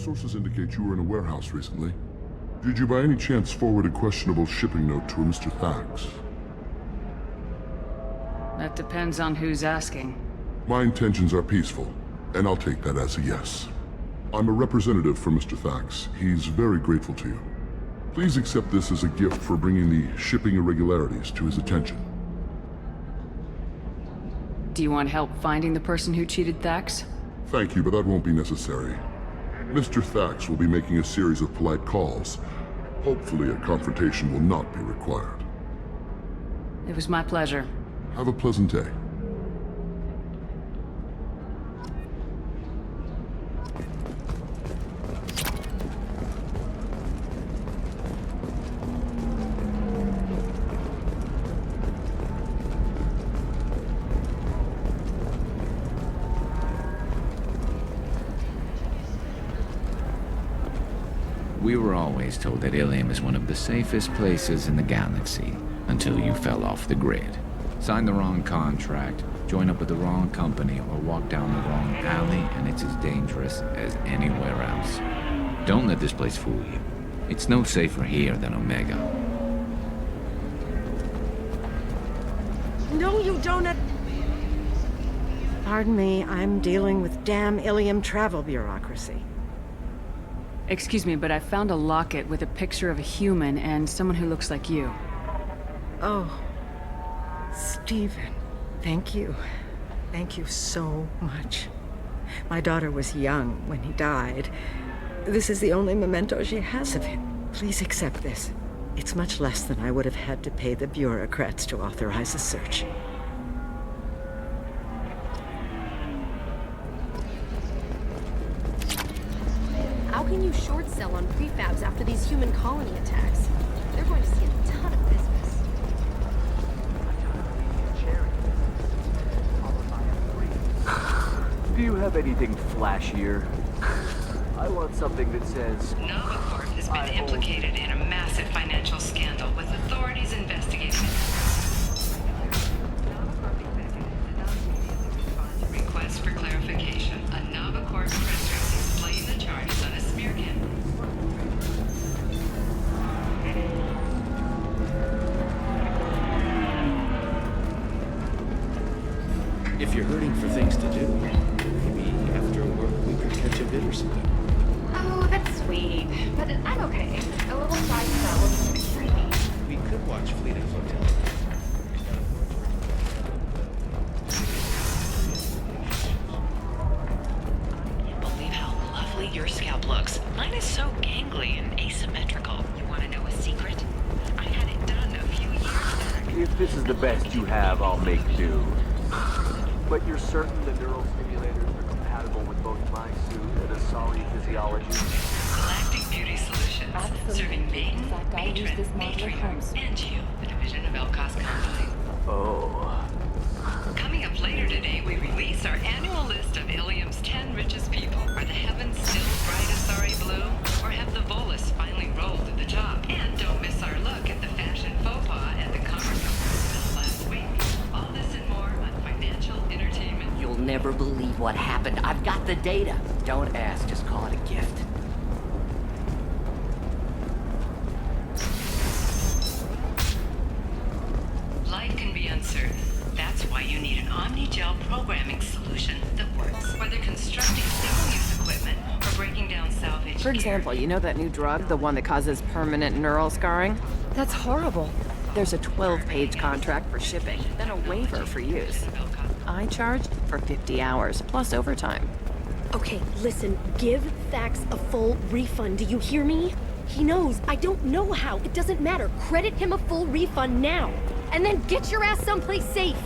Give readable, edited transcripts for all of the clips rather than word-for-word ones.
sources indicate you were in a warehouse recently. Did you by any chance forward a questionable shipping note to a Mr. Thax? That depends on who's asking. My intentions are peaceful, and I'll take that as a yes. I'm a representative for Mr. Thax. He's very grateful to you. Please accept this as a gift for bringing the shipping irregularities to his attention. Do you want help finding the person who cheated Thax? Thank you, but that won't be necessary. Mr. Thax will be making a series of polite calls. Hopefully a confrontation will not be required. It was my pleasure. Have a pleasant day. We were always told that Ilium is one of the safest places in the galaxy, until you fell off the grid. Sign the wrong contract, join up with the wrong company, or walk down the wrong alley, and it's as dangerous as anywhere else. Don't let this place fool you. It's no safer here than Omega. No, you don't. Pardon me, I'm dealing with damn Ilium travel bureaucracy. Excuse me, but I found a locket with a picture of a human and someone who looks like you. Oh, Stephen, thank you. Thank you so much. My daughter was young when he died. This is the only memento she has of him. Please accept this. It's much less than I would have had to pay the bureaucrats to authorize a search. How can you short sell on prefabs after these human colony attacks? They're going to see a ton of business. Do you have anything flashier? I want something that says... Novacorp has been implicated in a massive financial scandal with authorities investigating it. Novacorp executive did not immediately respond to requests for clarification. A Novacorp press release explained the charges on a smear campaign. If you're hurting for things to do, maybe after work we could catch a bit or something. Oh, that's sweet. But I'm okay. A little side spell isn't exciting. We could watch fleeting flotilla. I can't believe how lovely your scalp looks. Mine is so gangly and asymmetrical. You want to know a secret? I had it done a few years back. If this is the best you have, I'll make do. But you're certain the neural stimulators are compatible with both my suit and Asari physiology? Galactic Beauty Solutions. Absolutely. Serving maiden, In fact, I use this model at home. matriarch, and you, the division of Elcos Combine. Oh. Coming up later today, we release our annual list of Ilium's 10 richest people. Are the heavens still bright Asari blue? Or have the Volus finally rolled to the top? And don't miss our look at the fashion faux pas at the Commerce Conference last week. All this and more on Financial Entertainment. You'll never believe what happened. I've got the data. Don't ask, just call it a gift. Life can be uncertain. That's why you need an Omni-Gel programming solution that works. Whether constructing single-use equipment or breaking down salvage For example, you know that new drug, the one that causes permanent neural scarring? That's horrible. There's a 12-page contract for shipping, then a waiver for use. I charge for 50 hours, plus overtime. Okay, listen, give Thax a full refund. Do you hear me? He knows. I don't know how. It doesn't matter. Credit him a full refund now. And then get your ass someplace safe.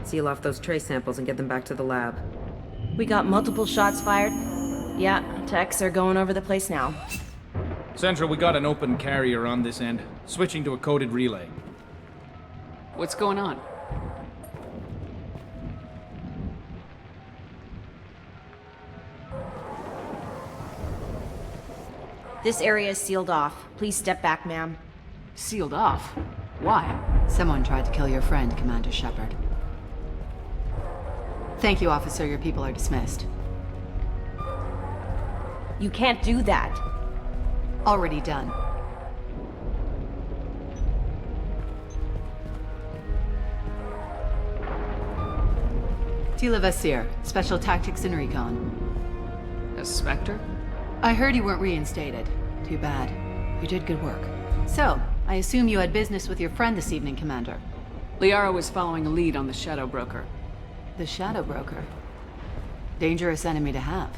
Seal off those trace samples and get them back to the lab. We got multiple shots fired. Yeah, techs are going over the place now. Central, we got an open carrier on this end. Switching to a coded relay. What's going on? This area is sealed off. Please step back, ma'am. Sealed off? Why? Someone tried to kill your friend, Commander Shepard. Thank you, officer. Your people are dismissed. You can't do that. Already done. Tila Vasir, Special Tactics and Recon. A Spectre? I heard you weren't reinstated. Too bad. You did good work. So, I assume you had business with your friend this evening, Commander. Liara was following a lead on the Shadow Broker. The Shadow Broker? Dangerous enemy to have.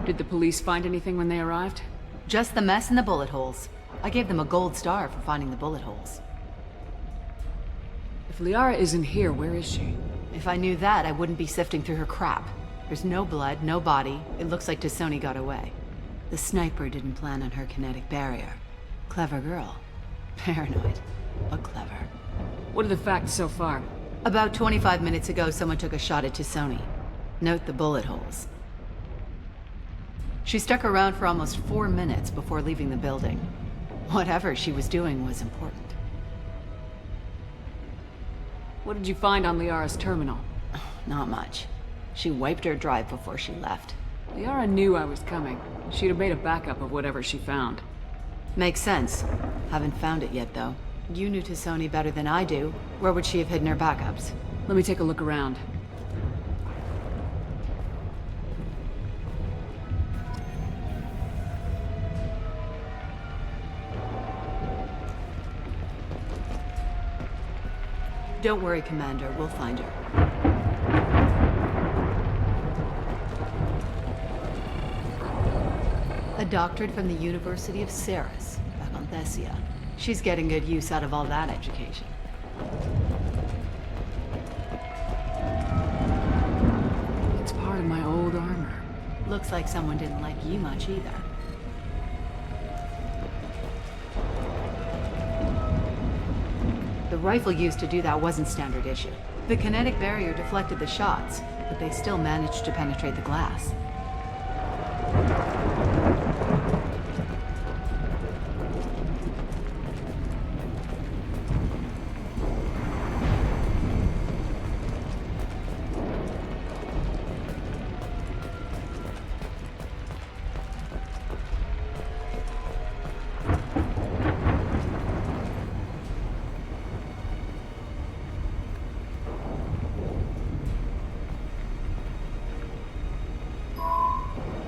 Did the police find anything when they arrived? Just the mess and the bullet holes. I gave them a gold star for finding the bullet holes. If Liara isn't here, where is she? If I knew that, I wouldn't be sifting through her crap. There's no blood, no body. It looks like T'Soni got away. The sniper didn't plan on her kinetic barrier. Clever girl. Paranoid, but clever. What are the facts so far? About 25 minutes ago, someone took a shot at T'Soni. Note the bullet holes. She stuck around for almost 4 minutes before leaving the building. Whatever she was doing was important. What did you find on Liara's terminal? Not much. She wiped her drive before she left. Liara knew I was coming. She'd have made a backup of whatever she found. Makes sense. Haven't found it yet, though. You knew T'Soni better than I do. Where would she have hidden her backups? Let me take a look around. Don't worry, Commander. We'll find her. A doctorate from the University of Ceres, back on Thessia. She's getting good use out of all that education. It's part of my old armor. Looks like someone didn't like you much either. The rifle used to do that wasn't standard issue. The kinetic barrier deflected the shots, but they still managed to penetrate the glass.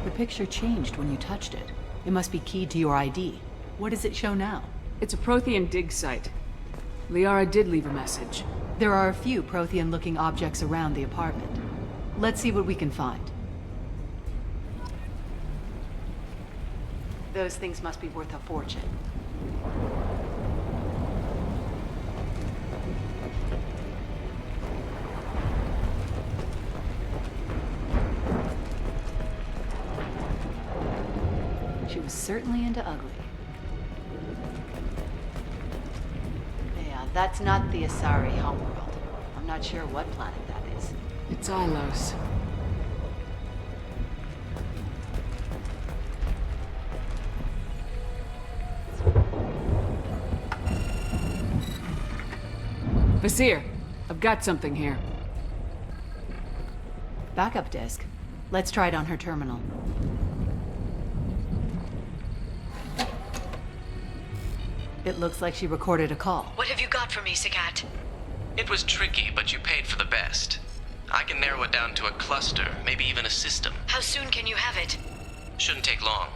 The picture changed when you touched it. It must be keyed to your ID. What does it show now? It's a Prothean dig site. Liara did leave a message. There are a few Prothean-looking objects around the apartment. Let's see what we can find. Those things must be worth a fortune. She was certainly into ugly. Yeah, that's not the Asari homeworld. I'm not sure what planet that is. It's Ilos. Vasir, I've got something here. Backup disk. Let's try it on her terminal. It looks like she recorded a call. What have you got for me, Sagat? It was tricky, but you paid for the best. I can narrow it down to a cluster, maybe even a system. How soon can you have it? Shouldn't take long.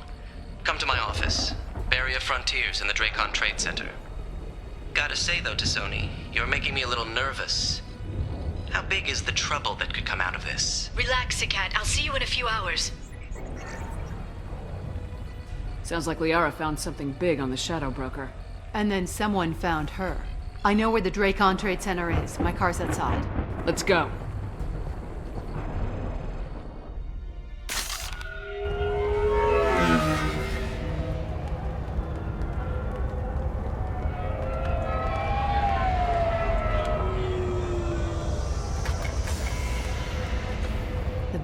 Come to my office. Barrier Frontiers in the Dracon Trade Center. Gotta say though, T'Soni, you're making me a little nervous. How big is the trouble that could come out of this? Relax, Sagat. I'll see you in a few hours. Sounds like Liara found something big on the Shadow Broker. And then someone found her. I know where the Dracon Trade Center is. My car's outside. Let's go.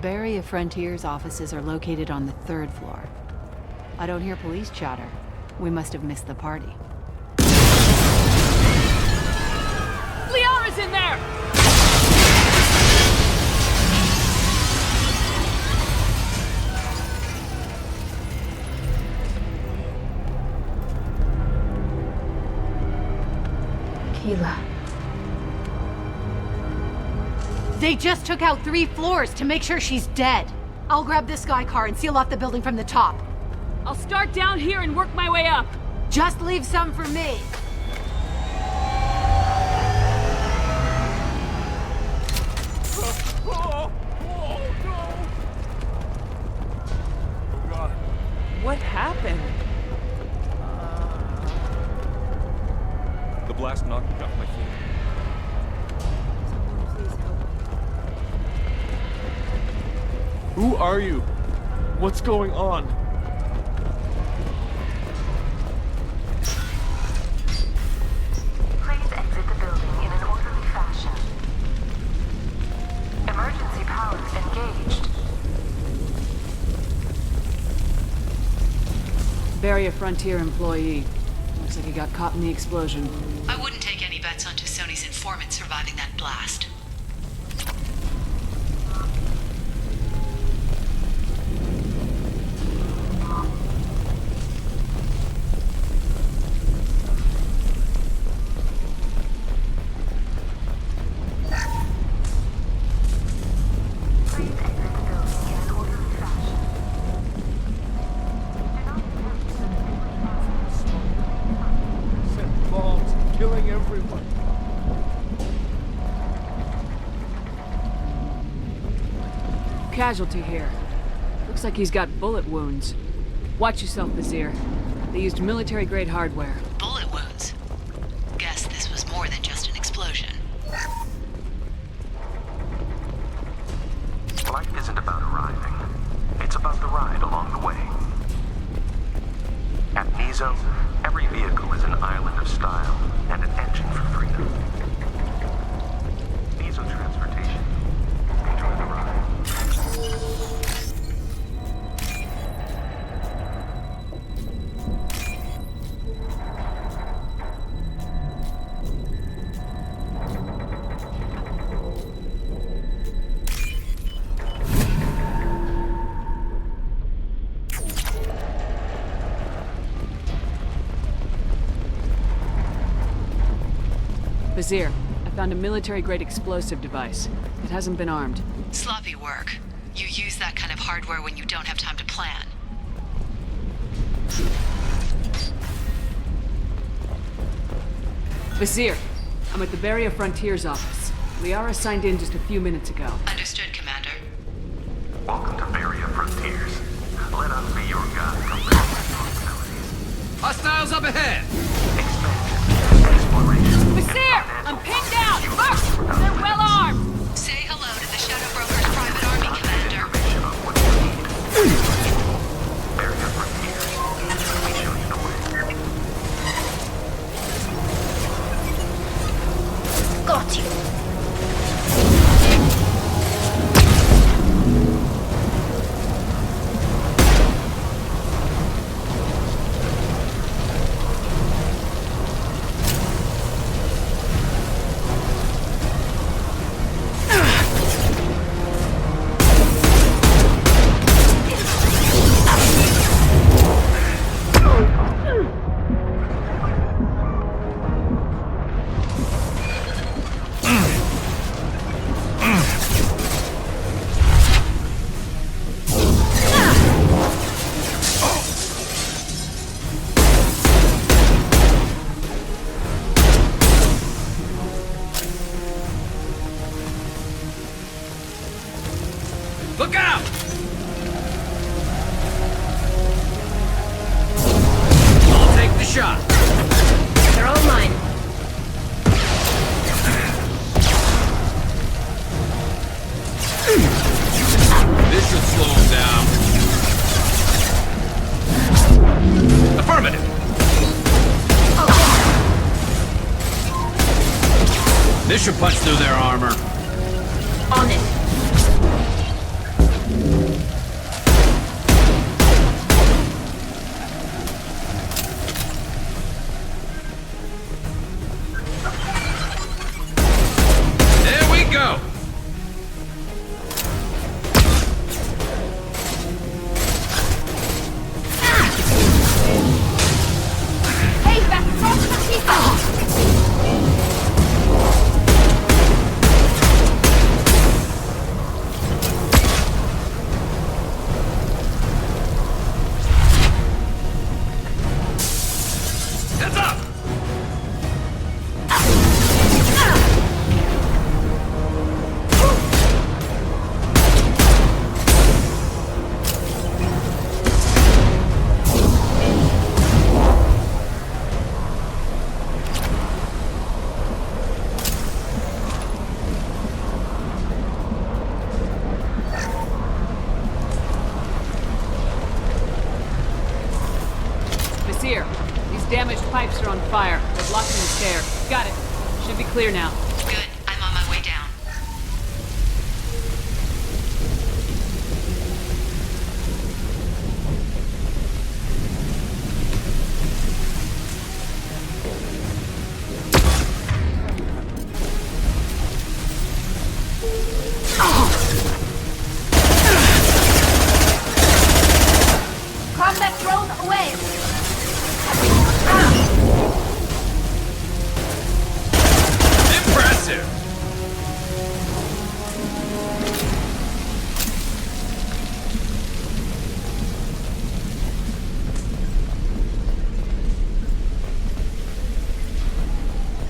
Barrier Frontier's offices are located on the 3rd floor. I don't hear police chatter. We must have missed the party. Liara's in there! Keela. They just took out 3 floors to make sure she's dead. I'll grab this Sky car and seal off the building from the top. I'll start down here and work my way up. Just leave some for me. What happened? The blast knocked me off my feet. Who are you? What's going on? Please exit the building in an orderly fashion. Emergency powers engaged. Barrier Frontier employee. Looks like he got caught in the explosion. I wouldn't take any bets on Sony's informant surviving that blast. Killing everyone. Casualty here. Looks like he's got bullet wounds. Watch yourself, Vizier. They used military-grade hardware. Bullet wounds? Guess this was more than just an explosion. Life isn't about arriving. It's about the ride along the way. At Nizo, every vehicle is an island of style and an engine for freedom. Nizo Transportation. Enjoy the ride. Vizier, I found a military-grade explosive device. It hasn't been armed. Sloppy work. You use that kind of hardware when you don't have time to plan. Vizier, I'm at the Barrier Frontier's office. Liara signed in just a few minutes ago. Understood, Commander. Welcome to Barrier Frontiers. Let us be your guide from the responsibilities. Hostiles up ahead! Vizier! I'm pinned down! Look! They're well armed! Say hello to the Shadow Broker's private army, Commander. Barrier Frontiers. We show you the way. Got you. Look out! I'll take the shot. They're all mine. This should slow him down. Affirmative. This should punch through their armor. On it. Seer. These damaged pipes are on fire. They're blocking the stair. Got it. Should be clear now. Good. I'm on my way down. Combat drone away! Impressive!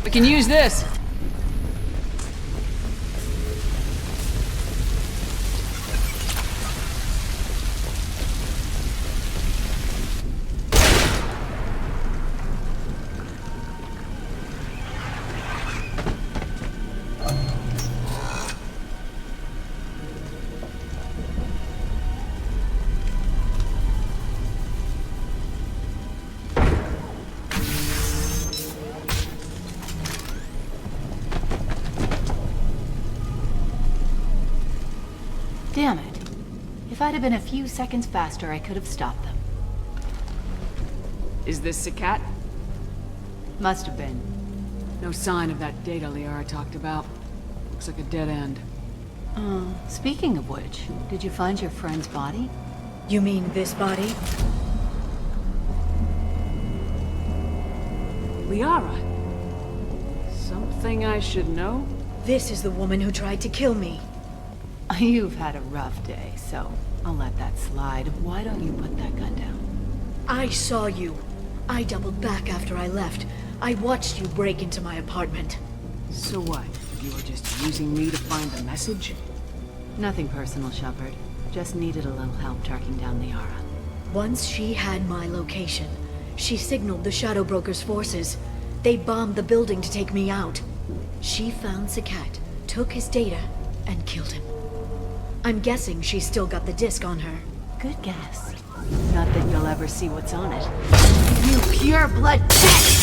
We can use this. Damn it. If I'd have been a few seconds faster, I could have stopped them. Is this Sakat? Must have been. No sign of that data Liara talked about. Looks like a dead end. Speaking of which, did you find your friend's body? You mean this body? Liara? Something I should know? This is the woman who tried to kill me. You've had a rough day, so I'll let that slide. Why don't you put that gun down? I saw you. I doubled back after I left. I watched you break into my apartment. So what? You were just using me to find the message? Nothing personal, Shepard. Just needed a little help tracking down Liara. Once she had my location, she signaled the Shadow Broker's forces. They bombed the building to take me out. She found Sakat, took his data, and killed him. I'm guessing she's still got the disc on her. Good guess. Not that you'll ever see what's on it. You pure blood bitch!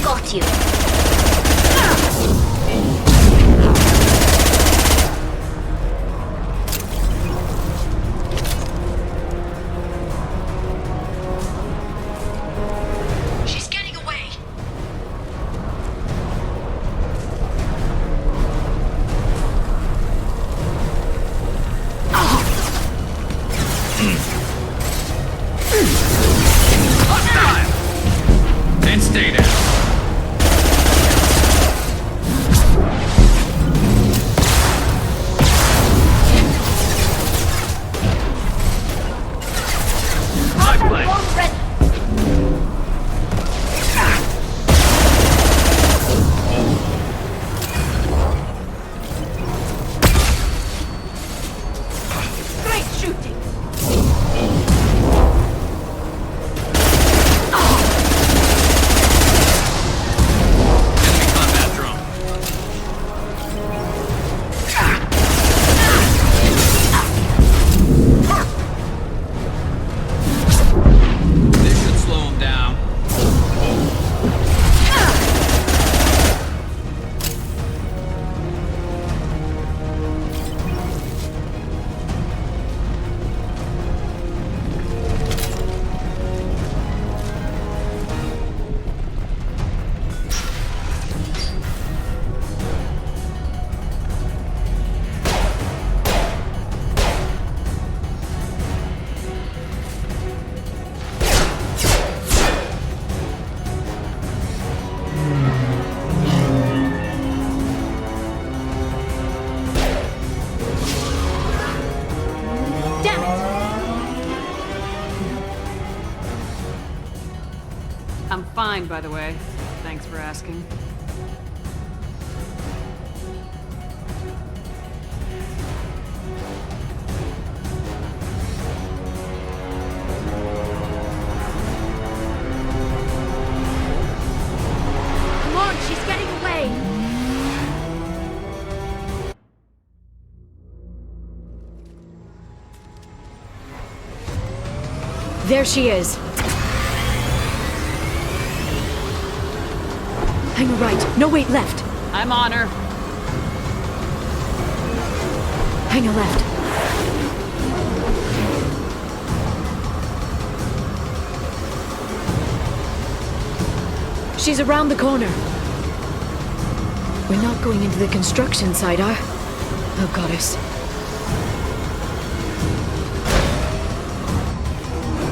Got you. She's getting away. Hostile! And stay down. fine, by the way. Thanks for asking. Come on, she's getting away! There she is. Hang a right. No, wait, left. I'm on her. Hang a left. She's around the corner. We're not going into the construction site, are? Oh, goddess.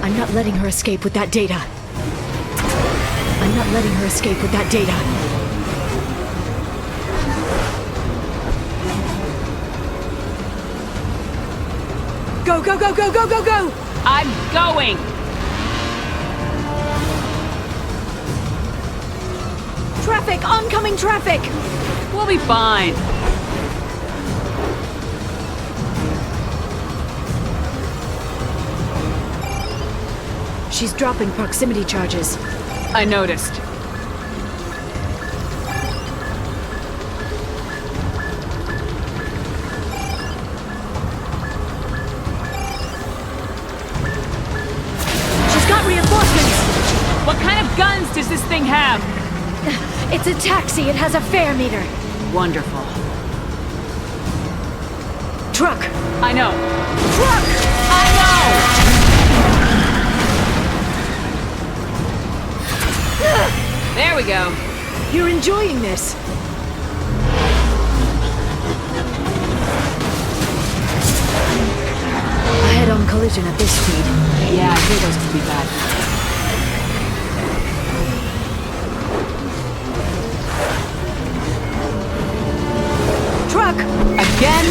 I'm not letting her escape with that data. I'm not letting her escape with that data. Go, go, go, go, go, go, go! I'm going! Traffic! Oncoming traffic! We'll be fine. She's dropping proximity charges. I noticed. She's got reinforcements! What kind of guns does this thing have? It's a taxi. It has a fare meter. Wonderful. Truck! I know. Truck! I know! There we go. You're enjoying this. A head-on collision at this speed. Yeah, I knew those could be bad. Truck! Again?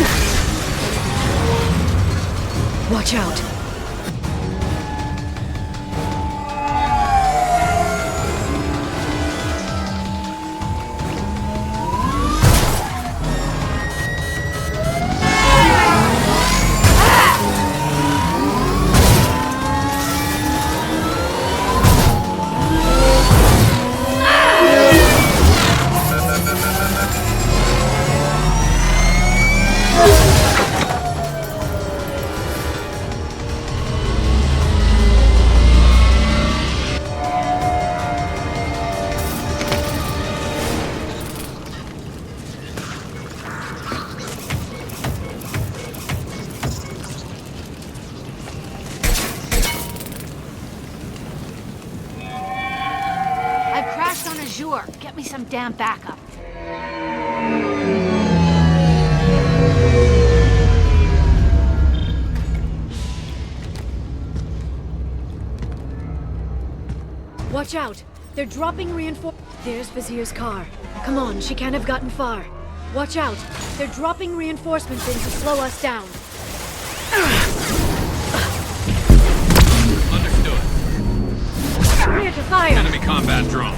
Watch out. Get me some damn backup. Watch out! They're dropping reinforcements. There's Vizier's car. Come on, she can't have gotten far. Watch out! They're dropping reinforcements in to slow us down. Understood. Rear to fire! Enemy combat drone.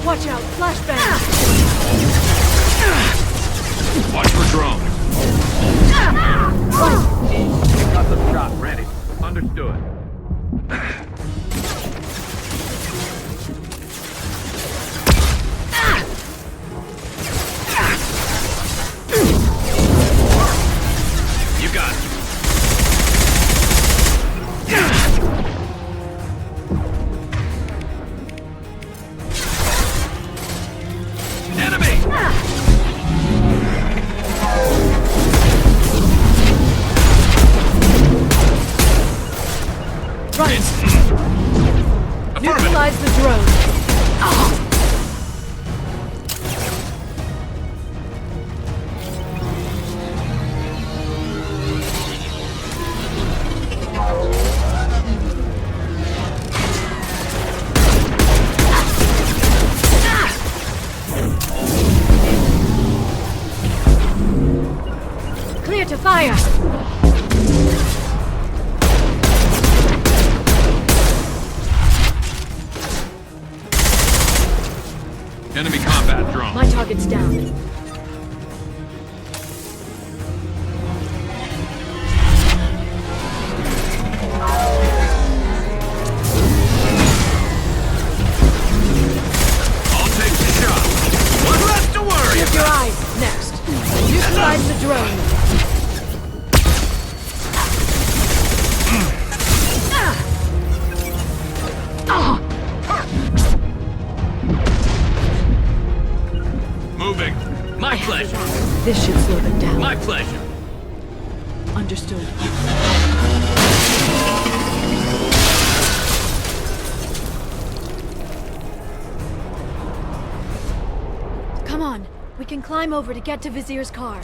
Watch out, flashbang! Watch for drones. Got the shot ready. Understood. You got it. Enemy combat drone. My target's down. I'll take the shot. One left to worry Keep your about. eyes. Next. Neutralize the drone. Moving. My pleasure. This should slow them down. My pleasure. Understood. Come on. We can climb over to get to Vizier's car.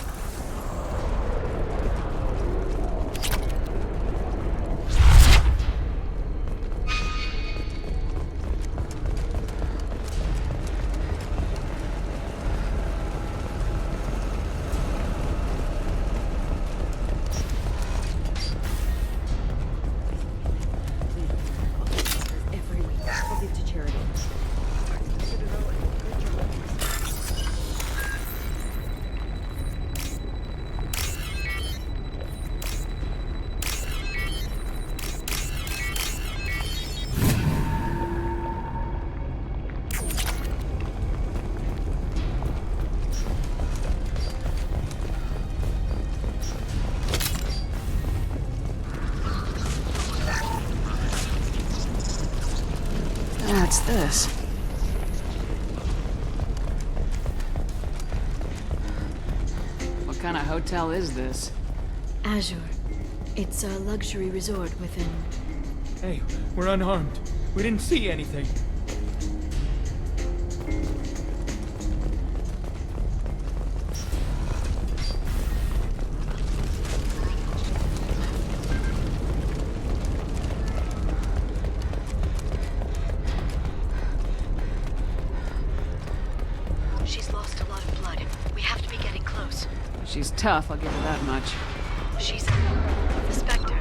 Every week, I'll give to charity. What's this? What kind of hotel is this? Azure. It's a luxury resort within... Hey, we're unarmed. We didn't see anything. She's lost a lot of blood. We have to be getting close. She's tough, I'll give her that much. She's the Spectre.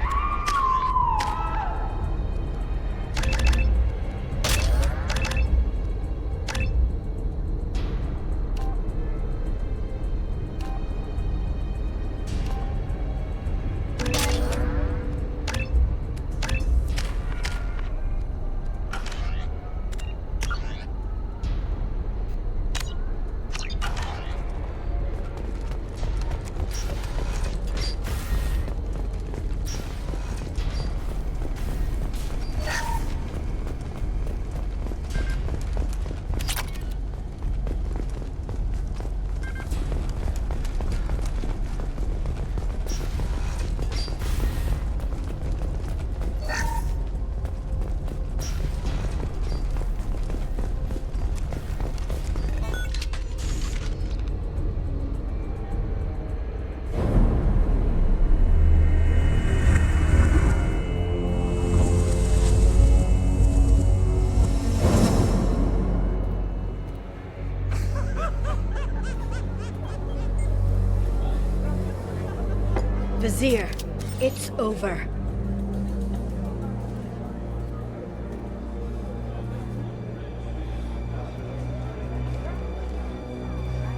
Vizier, it's over.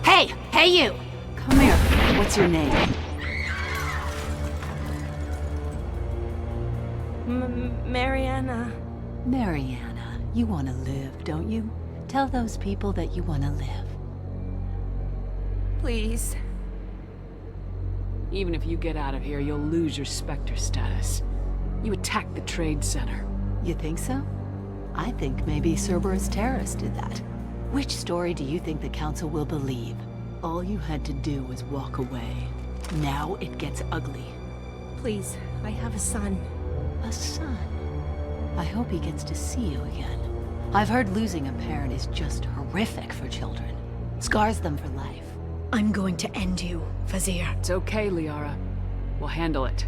Hey! Hey, you! Come here. What's your name? Mariana. Mariana. You want to live, don't you? Tell those people that you want to live. Please. Even if you get out of here, you'll lose your Spectre status. You attacked the trade center. You think so? I think maybe Cerberus terrorists did that. Which story do you think the Council will believe? All you had to do was walk away. Now it gets ugly. Please, I have a son. A son? I hope he gets to see you again. I've heard losing a parent is just horrific for children. Scars them for life. I'm going to end you, Vizier. It's okay, Liara. We'll handle it.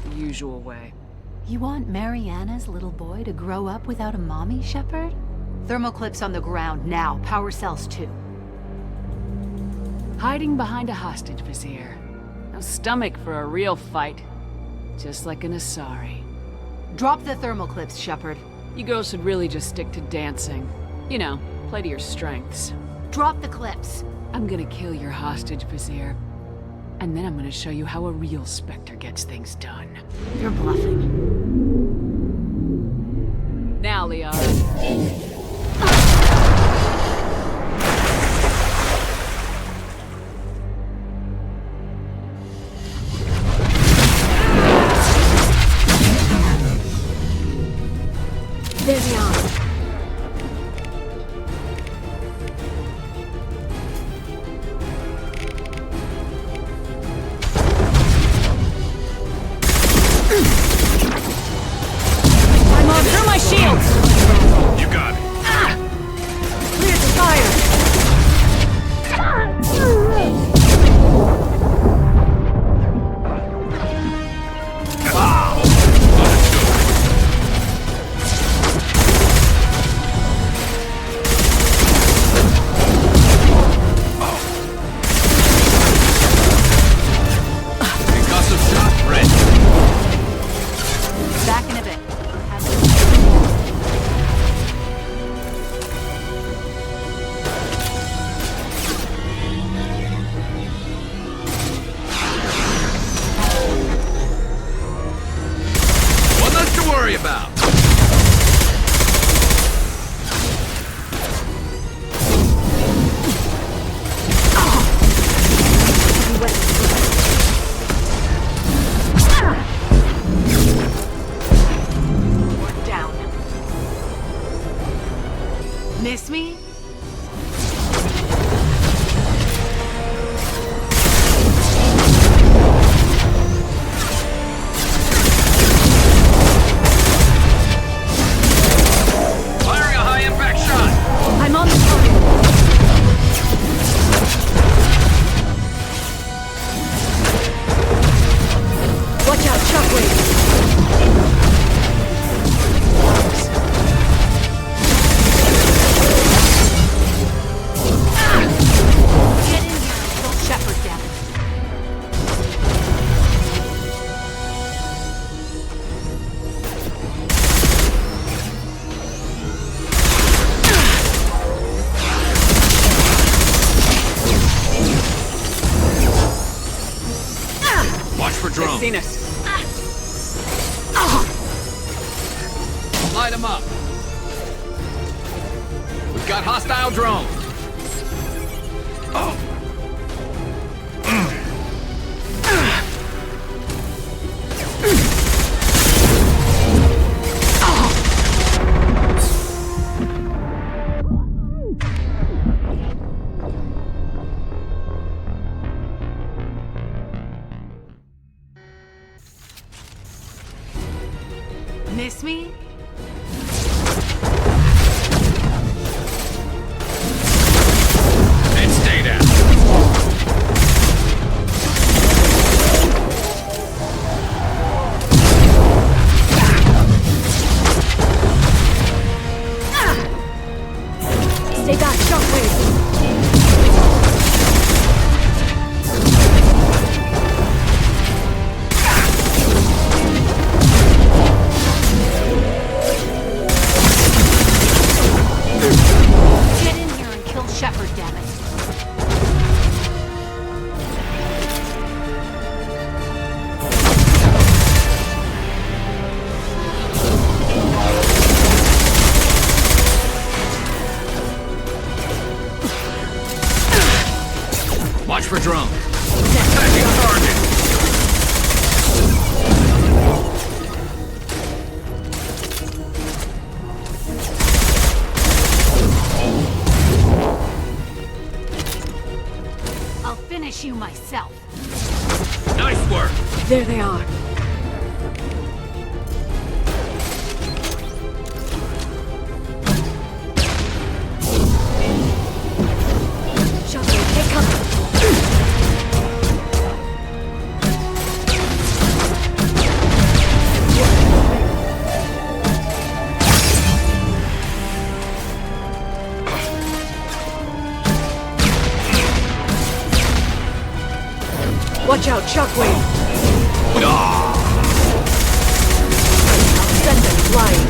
The usual way. You want Mariana's little boy to grow up without a mommy, Shepard? Thermoclips on the ground now. Power cells too. Hiding behind a hostage, Vizier. No stomach for a real fight. Just like an Asari. Drop the thermoclips, Shepard. You girls should really just stick to dancing. You know, play to your strengths. Drop the clips. I'm gonna kill your hostage, Vizier. And then I'm gonna show you how a real Spectre gets things done. You're bluffing. Now, Liara. There they are. I'm on through my shields! You got it. Clear the fire. Concussive shot ready. Back in a bit. One less to worry about. We're down. Miss me? Firing a high impact shot. I'm on the target. Watch out, shockwave. Get in here and kill Shepard, damn it. Watch for drones. Seen us. Light them up. We've got hostile drones. Miss me? And stay down. Stay back, shockwave. Get in here and kill Shepard, damn it. Watch for drones. Attacking target. I'll finish you myself. Nice work. There they are. Shockwave, take cover. Watch out, shockwave. I'll send them flying.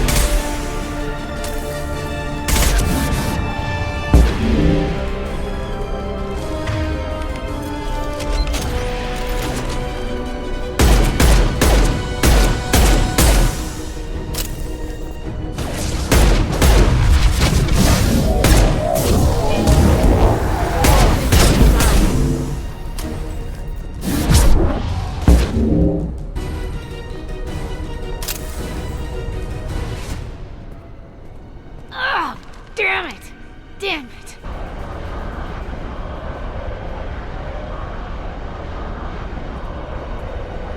Damn it!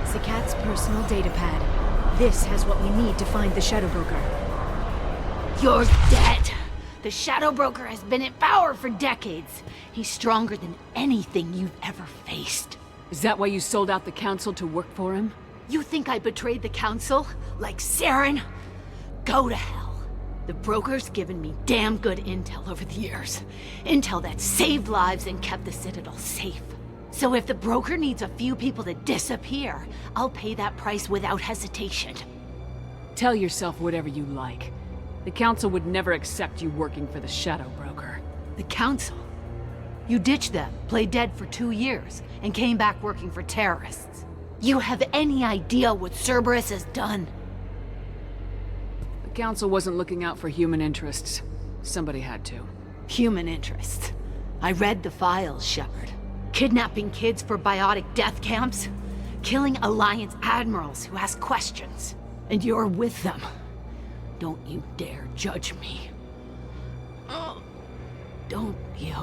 Zakat's personal data pad. This has what we need to find the Shadow Broker. You're dead! The Shadow Broker has been in power for decades. He's stronger than anything you've ever faced. Is that why you sold out the Council to work for him? You think I betrayed the Council? Like Saren? Go to hell. The Broker's given me damn good intel over the years. Intel that saved lives and kept the Citadel safe. So if the Broker needs a few people to disappear, I'll pay that price without hesitation. Tell yourself whatever you like. The Council would never accept you working for the Shadow Broker. The Council? You ditched them, played dead for 2 years, and came back working for terrorists. You have any idea what Cerberus has done? The Council wasn't looking out for human interests. Somebody had to. Human interests? I read the files, Shepard. Kidnapping kids for biotic death camps? Killing Alliance admirals who ask questions. And you're with them. Don't you dare judge me. Oh, don't you?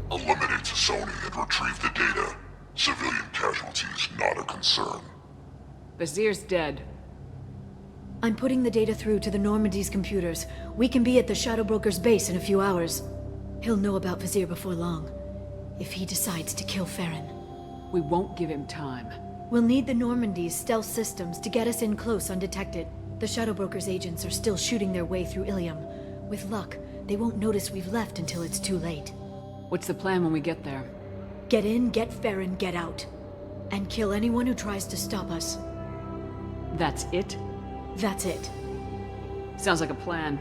Eliminate Sony and retrieve the data. Civilian casualties not a concern. Vizier's dead. I'm putting the data through to the Normandy's computers. We can be at the Shadow Broker's base in a few hours. He'll know about Vizier before long. If he decides to kill Farron. We won't give him time. We'll need the Normandy's stealth systems to get us in close undetected. The Shadow Broker's agents are still shooting their way through Ilium. With luck, they won't notice we've left until it's too late. What's the plan when we get there? Get in, get Farron, get out. And kill anyone who tries to stop us. That's it? That's it. Sounds like a plan.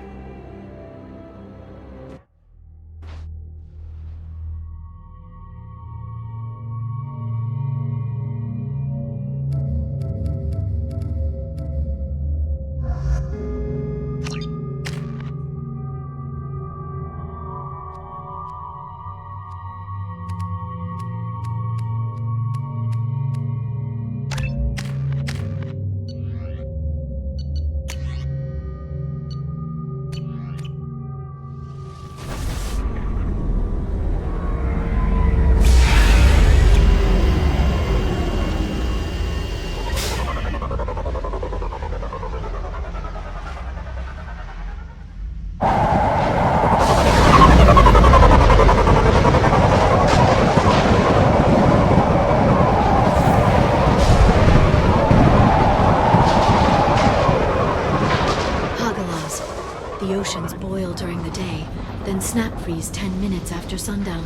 Snap freeze 10 minutes after sundown.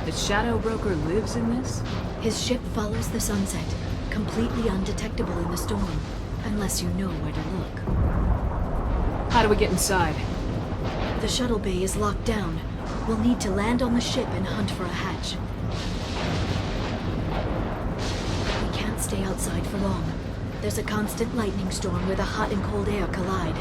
The Shadow Broker lives in this? His ship follows the sunset, completely undetectable in the storm, unless you know where to look. How do we get inside? The shuttle bay is locked down. We'll need to land on the ship and hunt for a hatch. We can't stay outside for long. There's a constant lightning storm where the hot and cold air collide.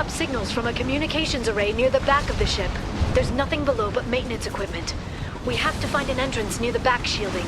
Signals from a communications array near the back of the ship. There's nothing below but maintenance equipment. We have to find an entrance near the back shielding.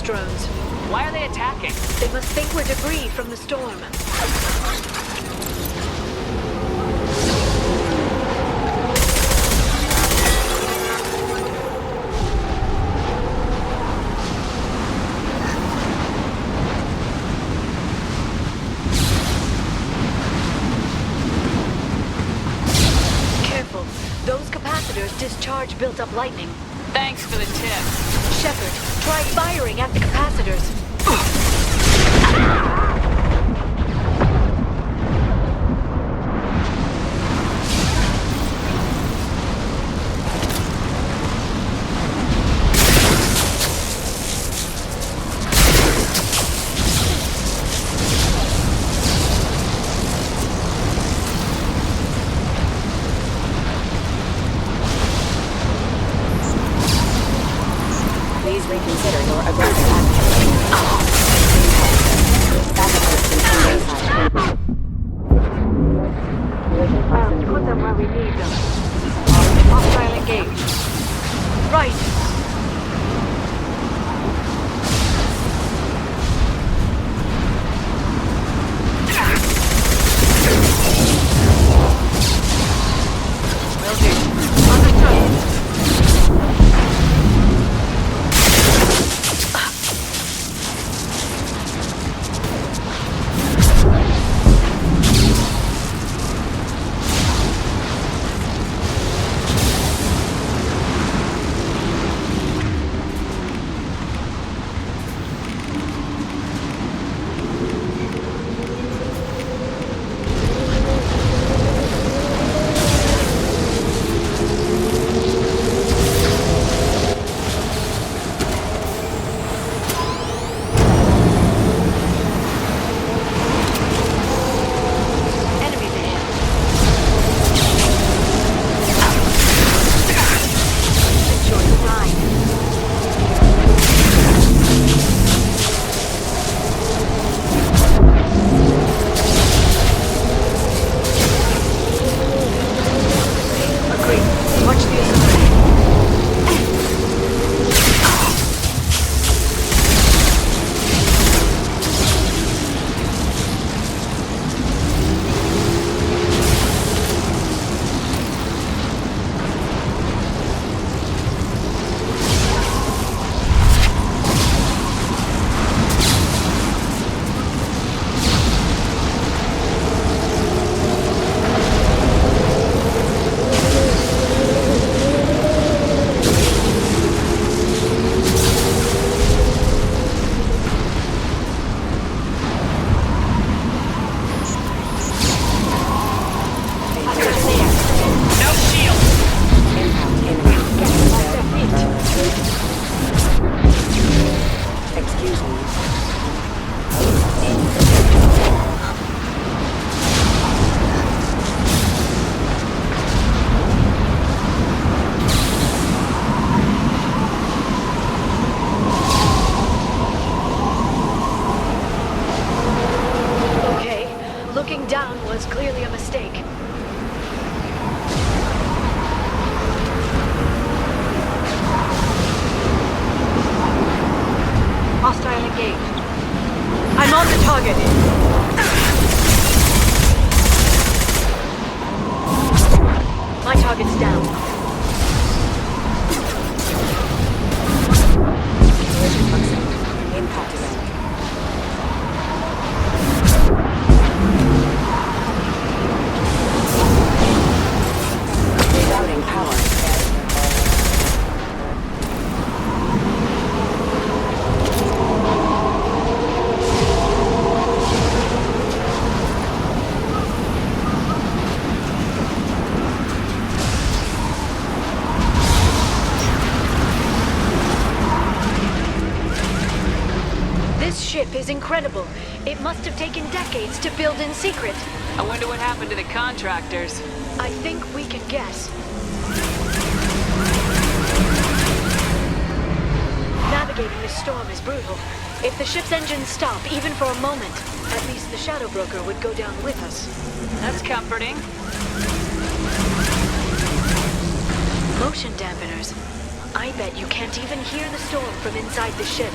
Drones. Why are they attacking? They must think we're debris from the storm. Discharge built up lightning. Thanks for the tip. Shepard, try firing at the capacitors. Please reconsider your aggressive action. Put them where we need them. Hostile engaged. Right. was clearly a mistake. Hostile engaged. I'm on the target. My target's down. Collision proximity. Impact event. Rerouting power. This ship is incredible. It must have taken decades to build in secret. I wonder what happened to the contractors. I think we can guess. Navigating this storm is brutal. If the ship's engines stop, even for a moment, at least the Shadow Broker would go down with us. That's comforting. Motion dampeners. I bet you can't even hear the storm from inside the ship.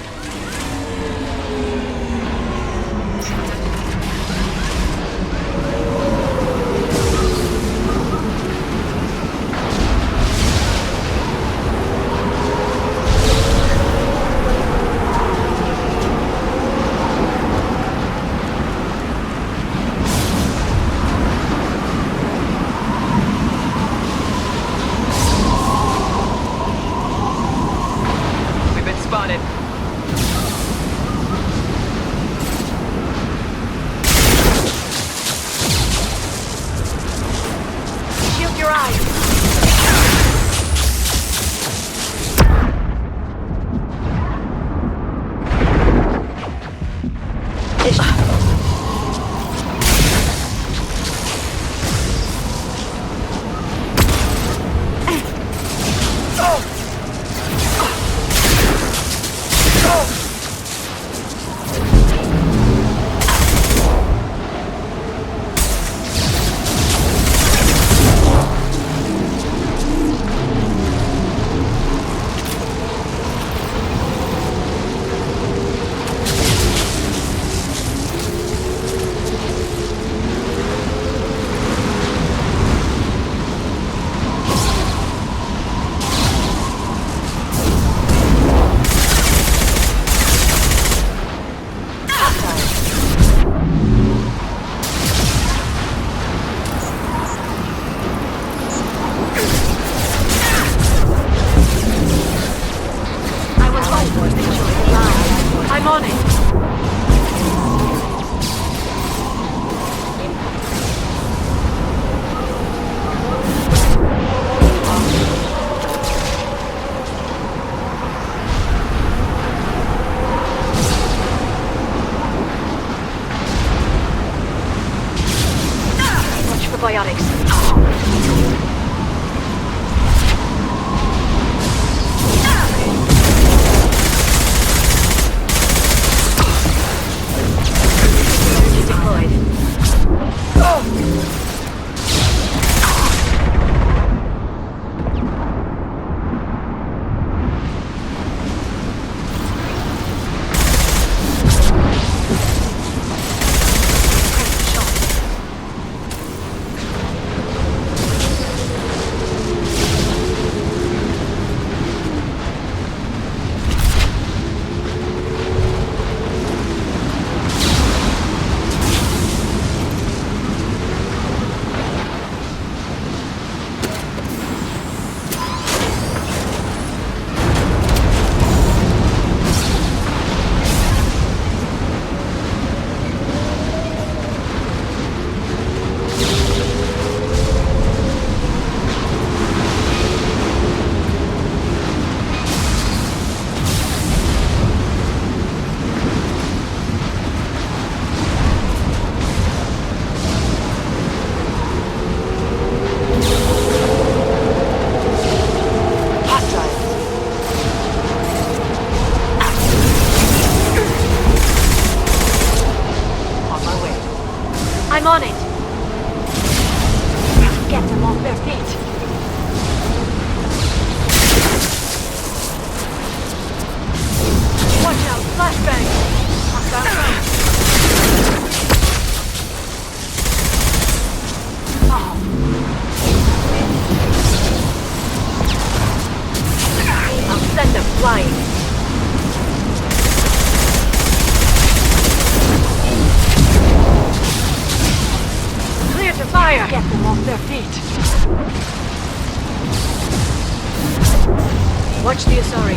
Watch the Asari.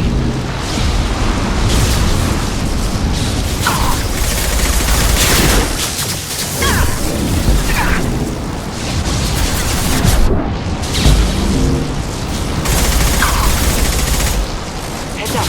Heads up.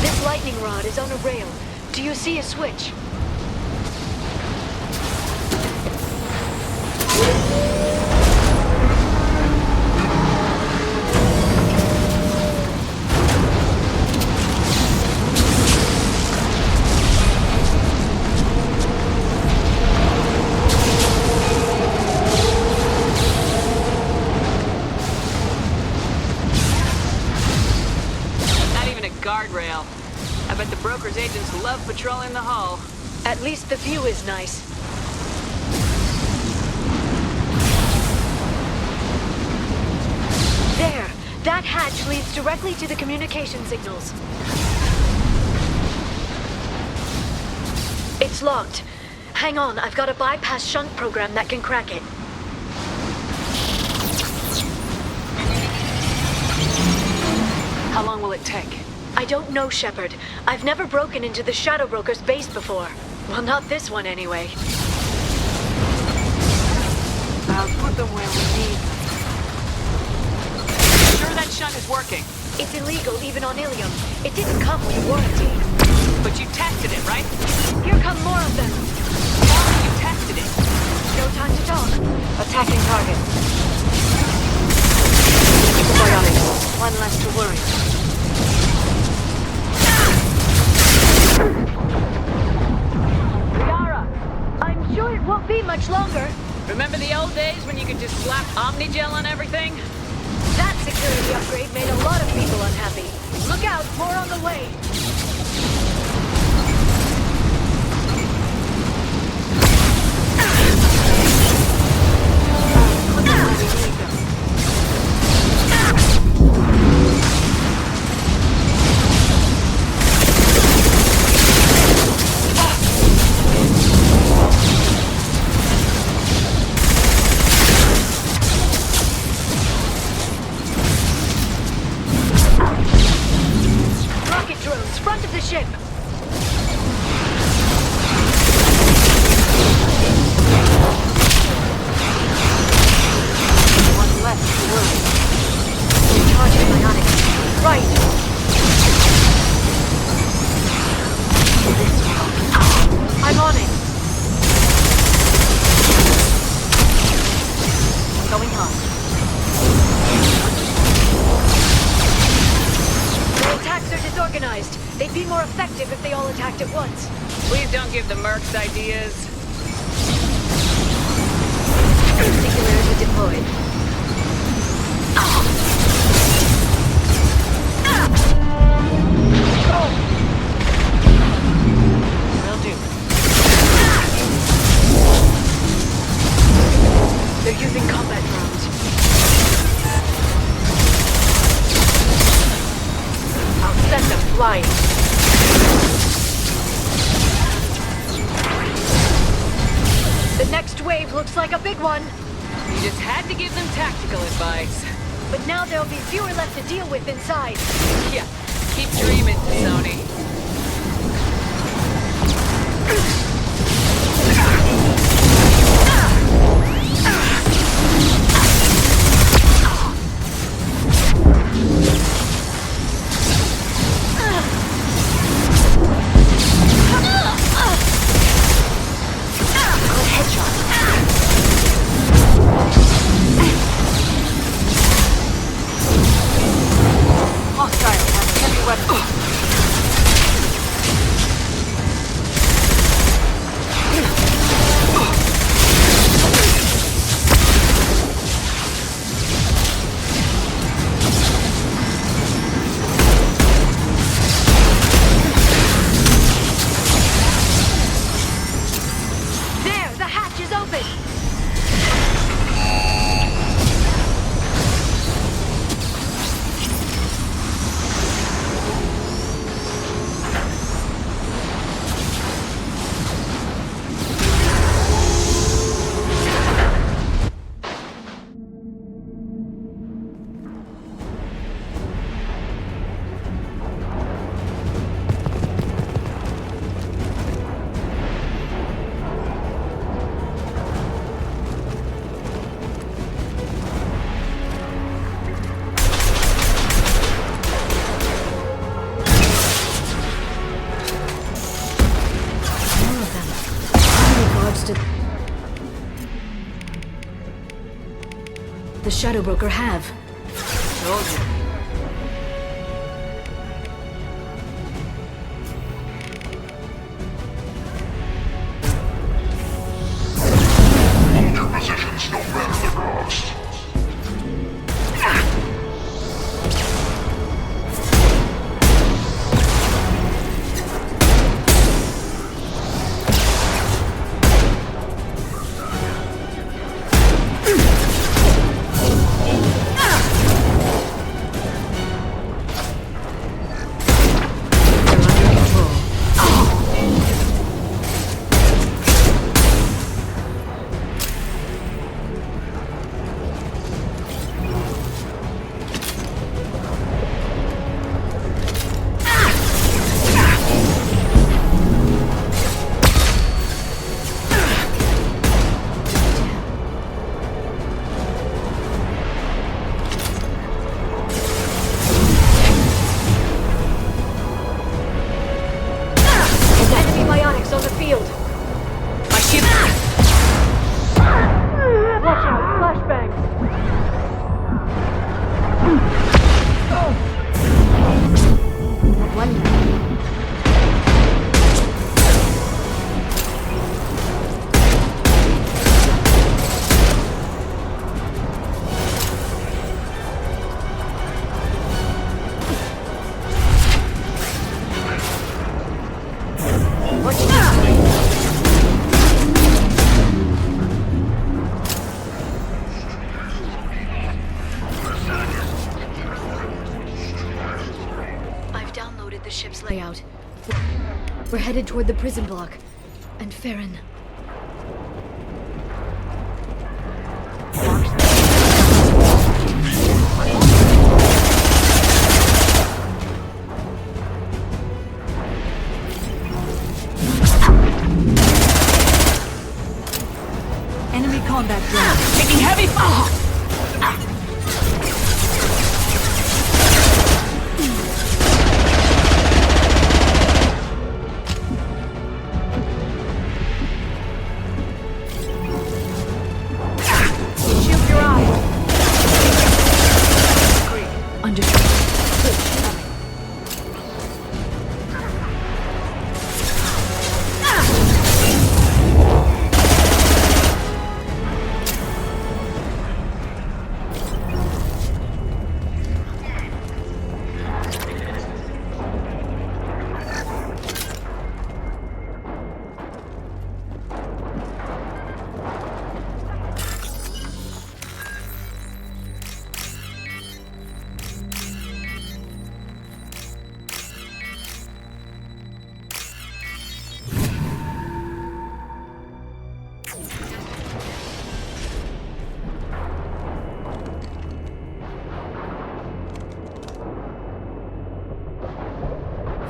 This lightning rod is on a rail. Do you see a switch? Not even a guardrail. I bet the broker's agents love patrolling the hull. At least the view is nice. There! That hatch leads directly to the communication signals. It's locked. Hang on, I've got a bypass shunt program that can crack it. How long will it take? I don't know, Shepard. I've never broken into the Shadow Broker's base before. Well, not this one anyway. I'll put them where we need them. Sure that shunt is working? It's illegal even on Ilium. It didn't come with a warranty. But you tested it, right? Here come more of them. You tested it. No time to talk. Attacking target. Bionic. One less to worry. Liara, I'm sure it won't be much longer. Remember the old days when you could just slap Omnigel on everything? That security upgrade made a lot of people unhappy. Look out, more on the way. Rocket drones, front of the ship. One less to worry. Recharging bionics. Right. I'm on it. Going on. Their attacks are disorganized. They'd be more effective if they all attacked at once. Please don't give the mercs ideas. Singularity deployed. Will do. They're using combat drones. I'll send them flying. The next wave looks like a big one. You just had to give them tactical advice. But now there'll be fewer left to deal with inside. Yeah, keep dreaming, Sony. the Shadow Broker have? Told you. Hold your positions no matter the cost. Layout. We're headed toward the prison block. And Farron. Enemy combat drone. Taking heavy fire!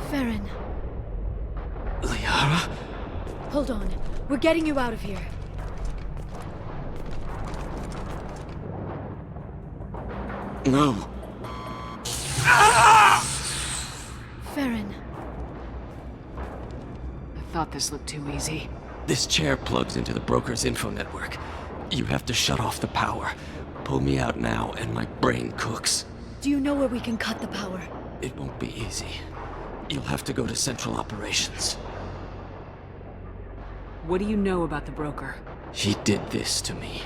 Farron. Liara? Hold on. We're getting you out of here. No. Farron. I thought this looked too easy. This chair plugs into the broker's info network. You have to shut off the power. Pull me out now and my brain cooks. Do you know where we can cut the power? It won't be easy. You'll have to go to Central Operations. What do you know about the broker? He did this to me.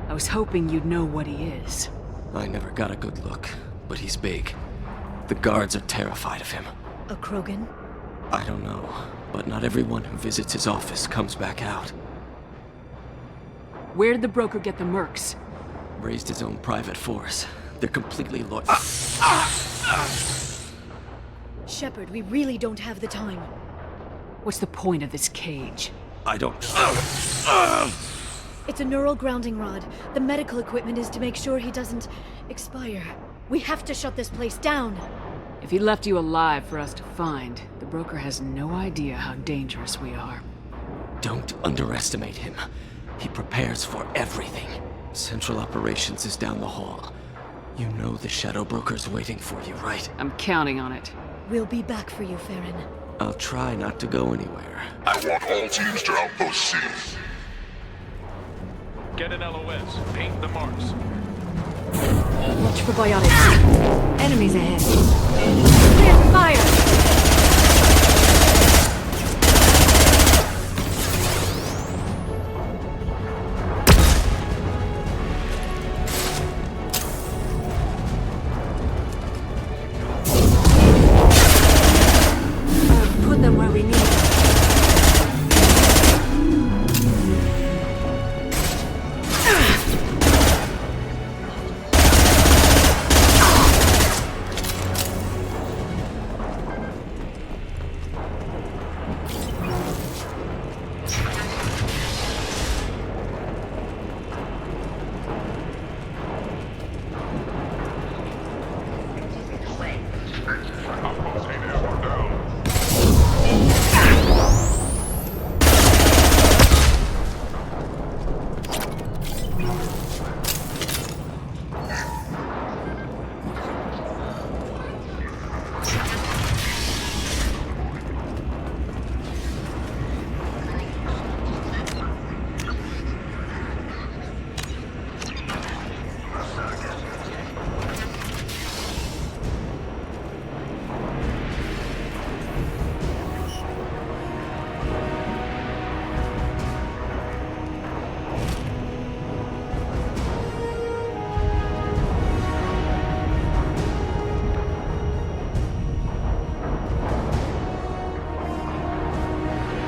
I was hoping you'd know what he is. I never got a good look, but he's big. The guards are terrified of him. A Krogan? I don't know, but not everyone who visits his office comes back out. Where did the broker get the mercs? Raised his own private force. They're completely loyal. Shepard, we really don't have the time. What's the point of this cage? I don't... It's a neural grounding rod. The medical equipment is to make sure he doesn't expire. We have to shut this place down. If he left you alive for us to find, the broker has no idea how dangerous we are. Don't underestimate him. He prepares for everything. Central Operations is down the hall. You know the Shadow Broker's waiting for you, right? I'm counting on it. We'll be back for you, Farron. I'll try not to go anywhere. I want all teams to Outpost C. Get an LOS. Paint the marks. Watch for biotics. Enemies ahead. Clear for fire! Put them where we need them.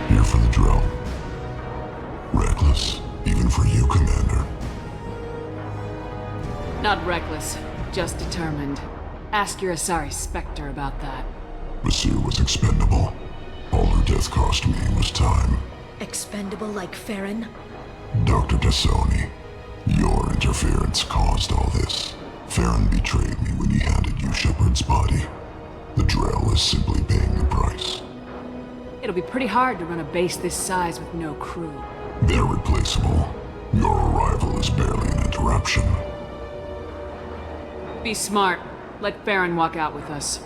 Here for the drill. Reckless, even for you, Commander. Not reckless, just determined. Ask your Asari Spectre about that. Basir was expendable. All her death cost me was time. Expendable like Farron? Dr. Tassoni, your interference caused all this. Farron betrayed me when he handed you Shepard's body. The Drell is simply paying the price. It'll be pretty hard to run a base this size with no crew. They're replaceable. Your arrival is barely an interruption. Be smart. Let Farron walk out with us.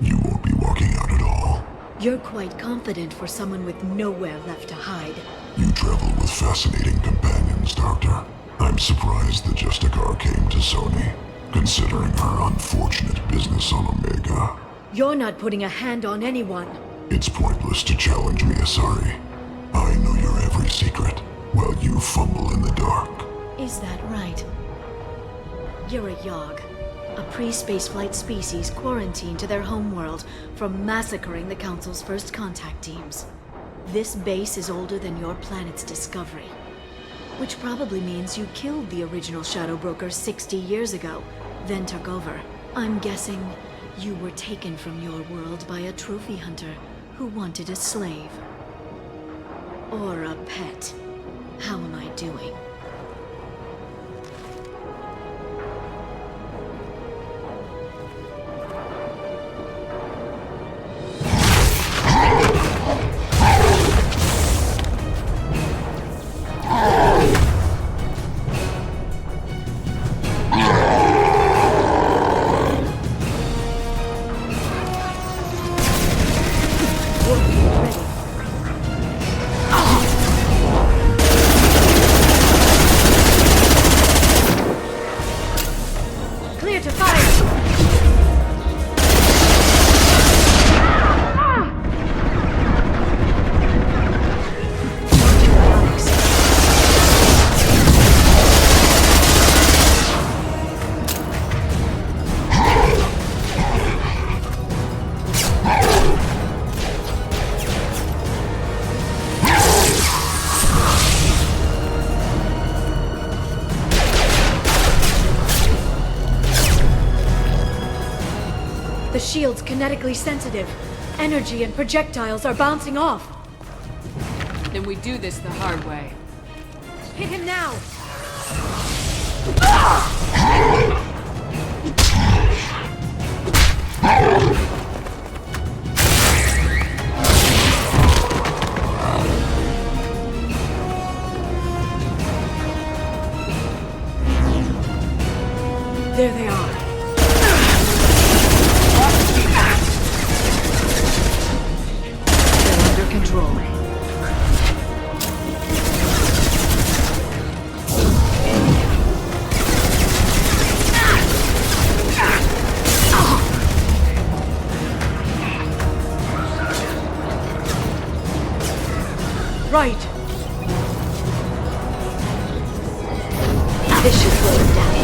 You won't be walking out at all. You're quite confident for someone with nowhere left to hide. You travel with fascinating companions, Doctor. I'm surprised the Justicar came to Sony, considering her unfortunate business on Omega. You're not putting a hand on anyone. It's pointless to challenge me, Asari. I know your every secret, while you fumble in the dark. Is that right? You're a Yogg, a pre-spaceflight species quarantined to their homeworld from massacring the Council's first contact teams. This base is older than your planet's discovery, which probably means you killed the original Shadow Broker 60 years ago, then took over. I'm guessing you were taken from your world by a trophy hunter who wanted a slave. Or a pet. How am I doing? The shield's kinetically sensitive. Energy and projectiles are bouncing off. Then we do this the hard way. Hit him now! There they are. They're under control. right! This should slow him down.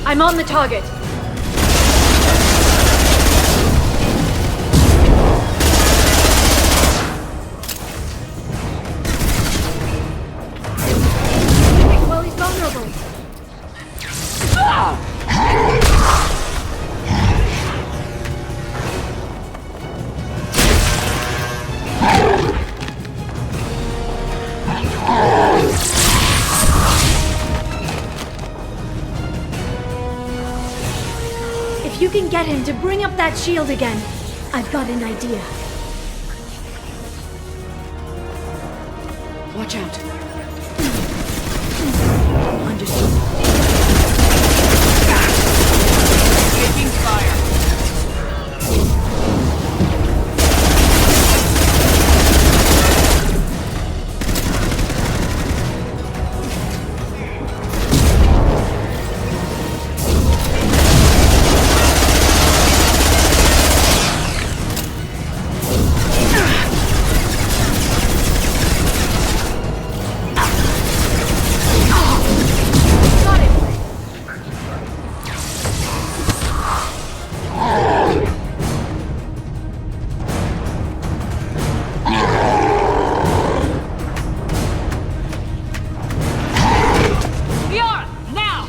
I'm on the target. Well, he's vulnerable. If you can get him to bring up that shield again, I've got an idea. Watch out. Understood. Taking fire. Liara, now!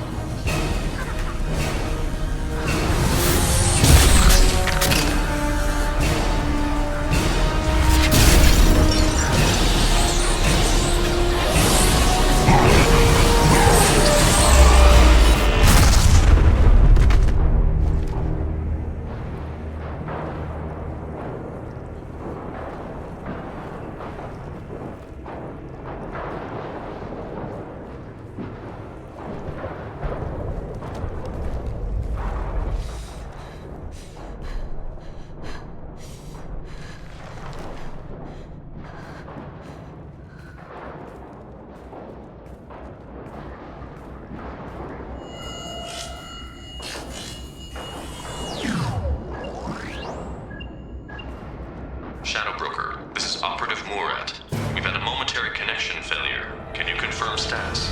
Shadow Broker, this is Operative Murat. We've had a momentary connection failure. Can you confirm status?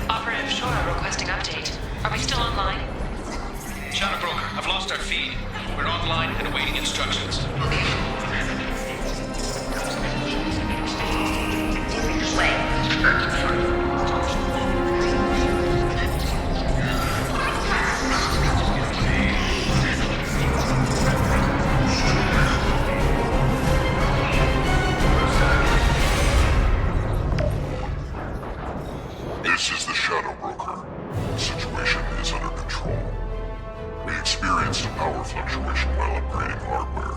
Operative Shora requesting update. Are we still online? Shadow Broker, I've lost our feed. We're online and awaiting instructions. This is the Shadow Broker. The situation is under control. We experienced a power fluctuation while upgrading hardware.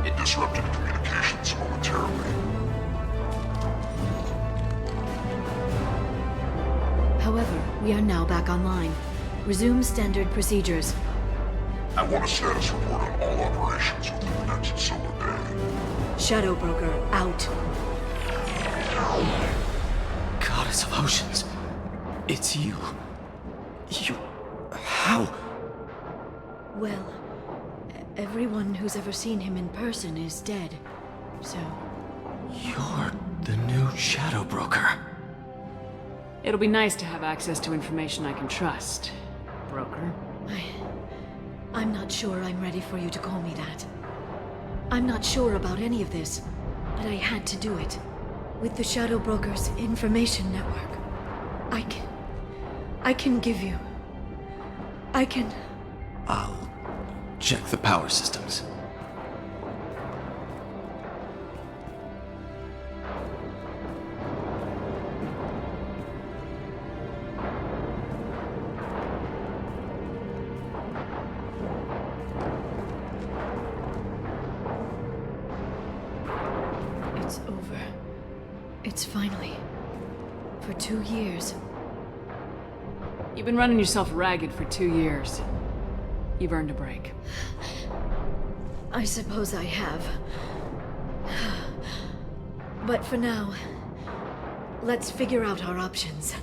It disrupted communications momentarily. However, we are now back online. Resume standard procedures. I want a status report on all operations within the next solar day. Shadow Broker, out. Goddess of Oceans. It's you. How? Well, everyone who's ever seen him in person is dead. So, You're the new Shadow Broker. It'll be nice to have access to information I can trust, broker. I'm not sure I'm ready for you to call me that. I'm not sure about any of this, but I had to do it. With the Shadow Broker's information network, I can give you... I'll check the power systems. It's over. It's finally. For 2 years. You've been running yourself ragged for 2 years. You've earned a break. I suppose I have. But for now, let's figure out our options.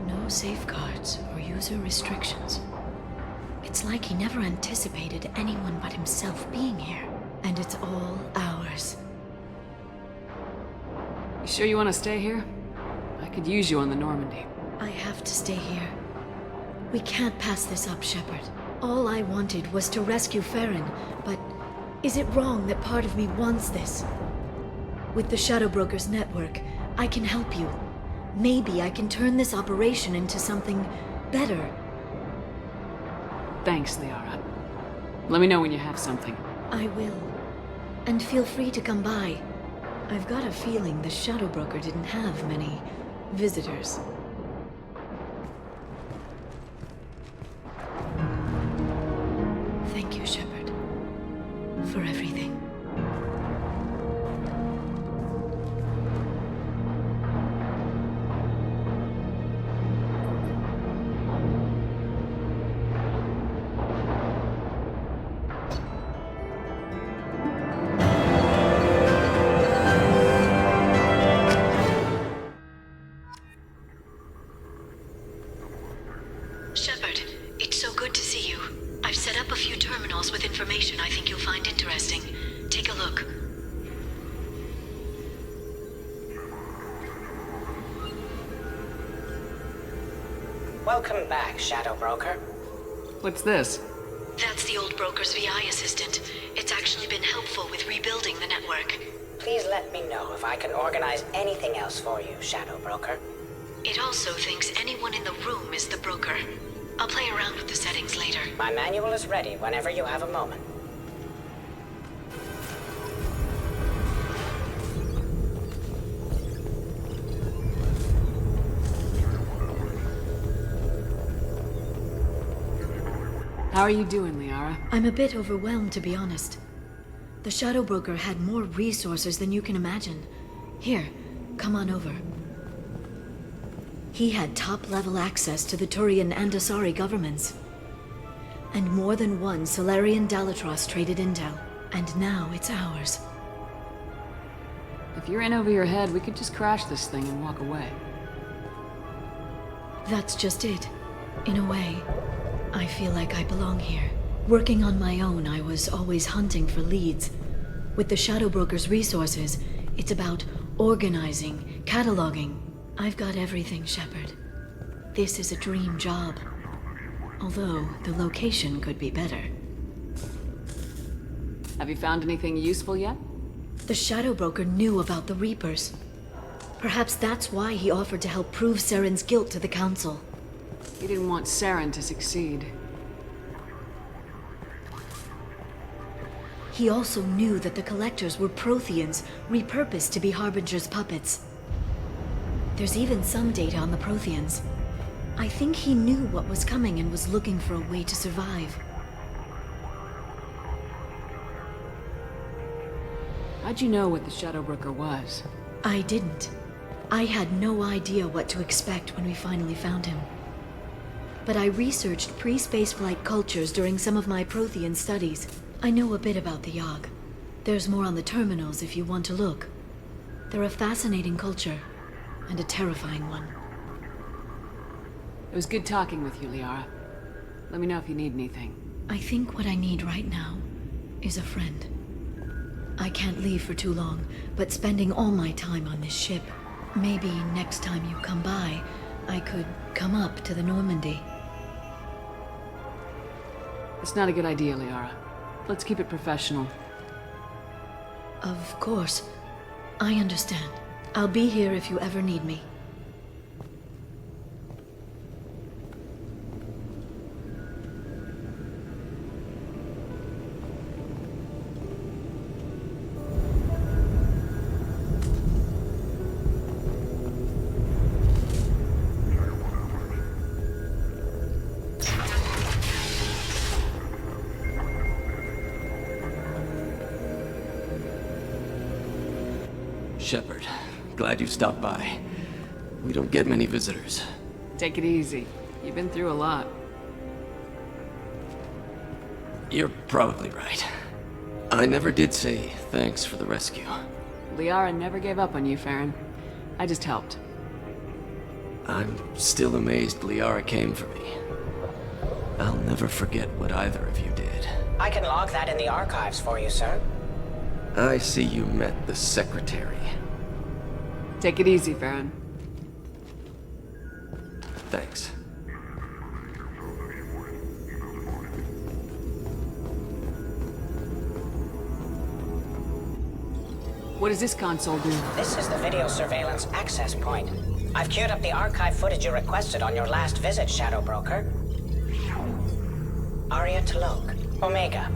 No safeguards or user restrictions. It's like he never anticipated anyone but himself being here. And it's all ours. You sure you want to stay here? I could use you on the Normandy. I have to stay here. We can't pass this up, Shepard. All I wanted was to rescue Farron, but is it wrong that part of me wants this? With the Shadow Broker's network, I can help you. Maybe I can turn this operation into something better. Thanks, Liara. Let me know when you have something. I will. And feel free to come by. I've got a feeling the Shadow Broker didn't have many visitors. Thank you, Shepard, for everything. Shepard, it's so good to see you. I've set up a few terminals with information I think you'll find interesting. Take a look. Welcome back, Shadow Broker. What's this? That's the old broker's VI assistant. It's actually been helpful with rebuilding the network. Please let me know if I can organize anything else for you, Shadow Broker. It also thinks anyone in the room is the broker. I'll play around with the settings later. My manual is ready whenever you have a moment. How are you doing, Liara? I'm a bit overwhelmed, to be honest. The Shadow Broker had more resources than you can imagine. Here, come on over. He had top-level access to the Turian and Asari governments. And more than one Solarian Dalatros traded intel. And now it's ours. If you're in over your head, we could just crash this thing and walk away. That's just it. In a way, I feel like I belong here. Working on my own, I was always hunting for leads. With the Shadow Broker's resources, it's about organizing, cataloging. I've got everything, Shepard. This is a dream job. Although, the location could be better. Have you found anything useful yet? The Shadow Broker knew about the Reapers. Perhaps that's why he offered to help prove Saren's guilt to the Council. He didn't want Saren to succeed. He also knew that the Collectors were Protheans, repurposed to be Harbinger's puppets. There's even some data on the Protheans. I think he knew what was coming and was looking for a way to survive. How'd you know what the Shadow Broker was? I didn't. I had no idea what to expect when we finally found him. But I researched pre-spaceflight cultures during some of my Prothean studies. I know a bit about the Yogg. There's more on the terminals if you want to look. They're a fascinating culture, and a terrifying one. It was good talking with you, Liara. Let me know if you need anything. I think what I need right now is a friend. I can't leave for too long, but spending all my time on this ship. Maybe next time you come by, I could come up to the Normandy. It's not a good idea, Liara. Let's keep it professional. Of course. I understand. I'll be here if you ever need me. Shepard, glad you stopped by. We don't get many visitors. Take it easy. You've been through a lot. You're probably right. I never did say thanks for the rescue. Liara never gave up on you, Farron. I just helped. I'm still amazed Liara came for me. I'll never forget what either of you did. I can log that in the archives for you, sir. I see you met the Secretary. Take it easy, Farron. Thanks. What does this console do? This is the video surveillance access point. I've queued up the archive footage you requested on your last visit, Shadow Broker. Aria Talok, Omega.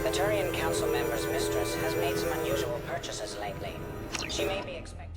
The Turian Council member's mistress has made some unusual purchases lately. She may be expecting...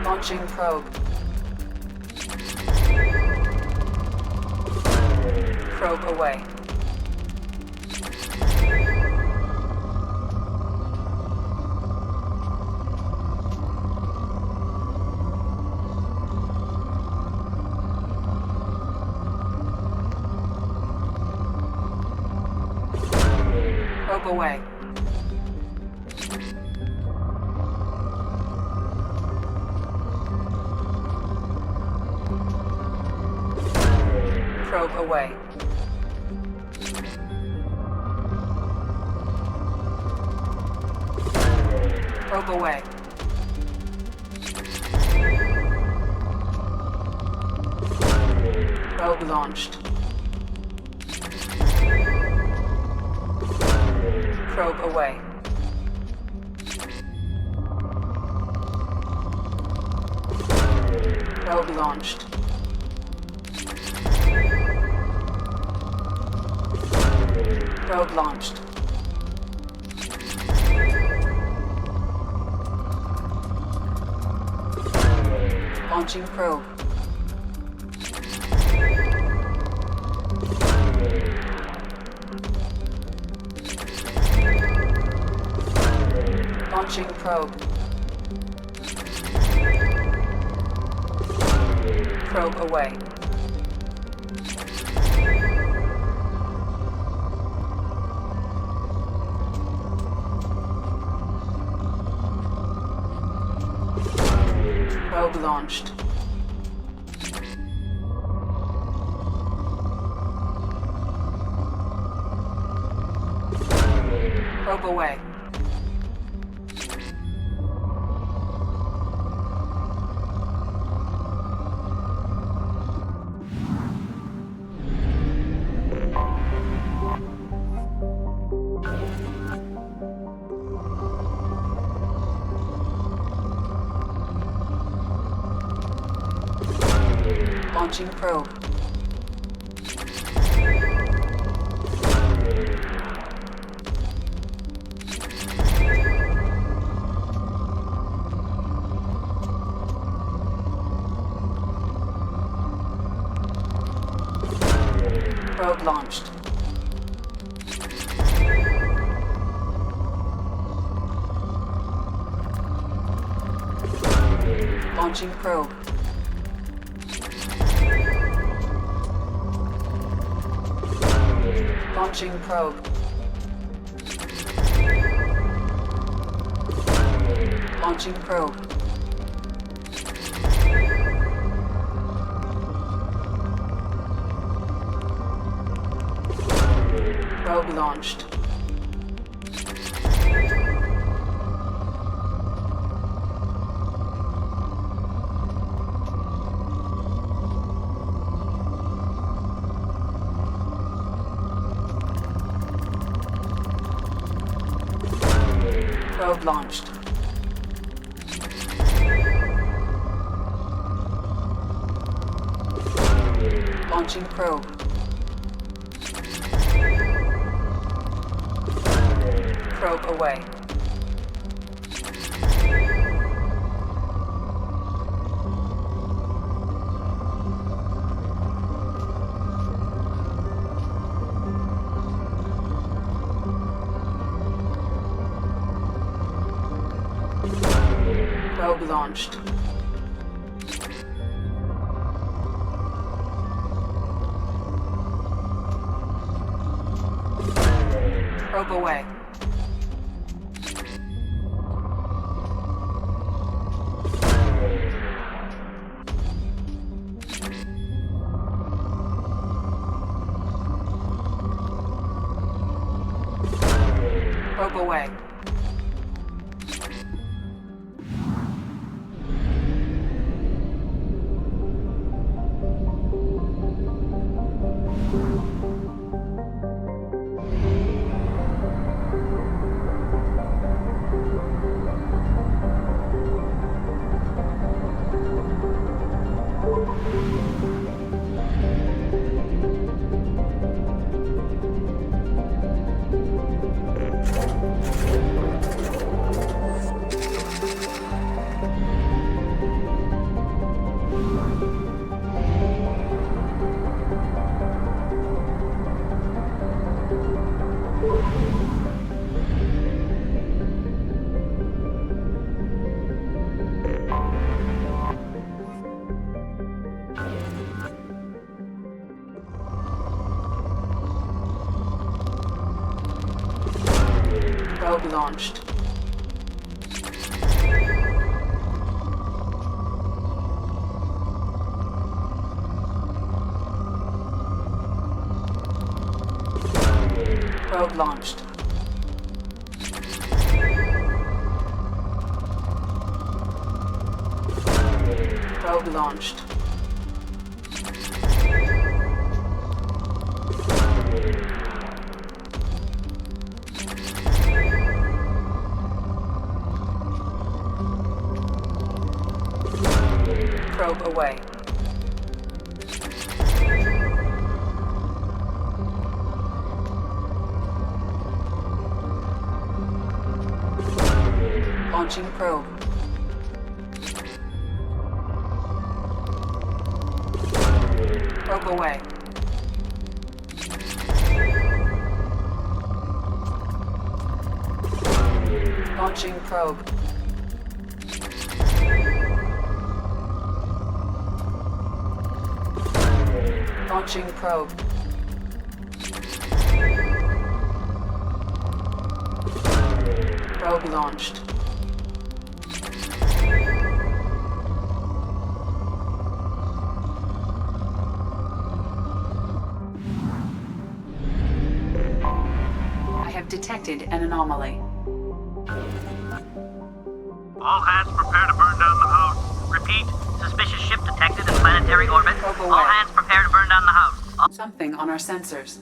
Launching probe. Probe away. Probe away. Probe away. Probe away. Probe launched. Probe away. Probe launched. Probe launched. Launching probe. Launching probe. Probe away. Probe launched. Probe away. Launching probe. Probe launched. Launching probe. Launching probe. Launching probe. Probe launched. Probe launched. Launching probe. Probe away. Probe launched. Probe away. Probe away. Probe launched. Probe launched. Probe launched. Probe away. Launching probe. Probe away. Launching probe. Launching probe. Probe launched. I have detected an anomaly. All hands prepare to burn down the house. Repeat, suspicious ship detected in planetary orbit. All hands prepare to burn down the house. Something on our sensors.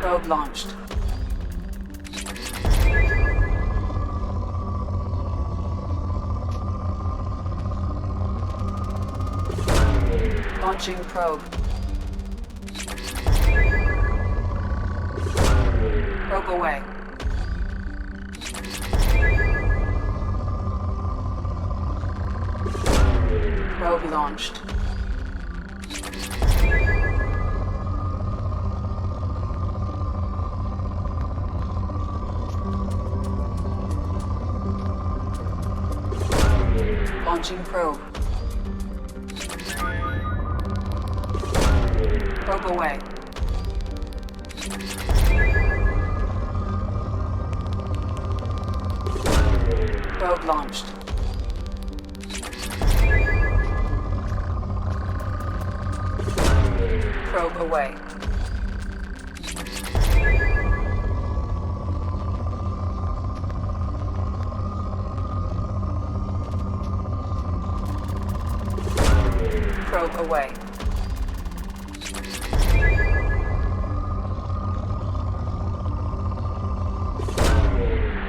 Probe launched. Launching probe. Probe away. Probe launched. Launching probe. Probe away. Probe launched. Probe away. Probe away.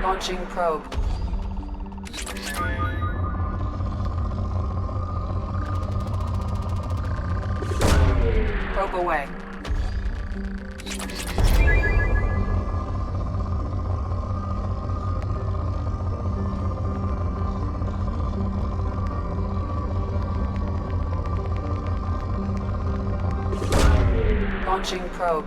Launching probe. Probe away. Launching probe.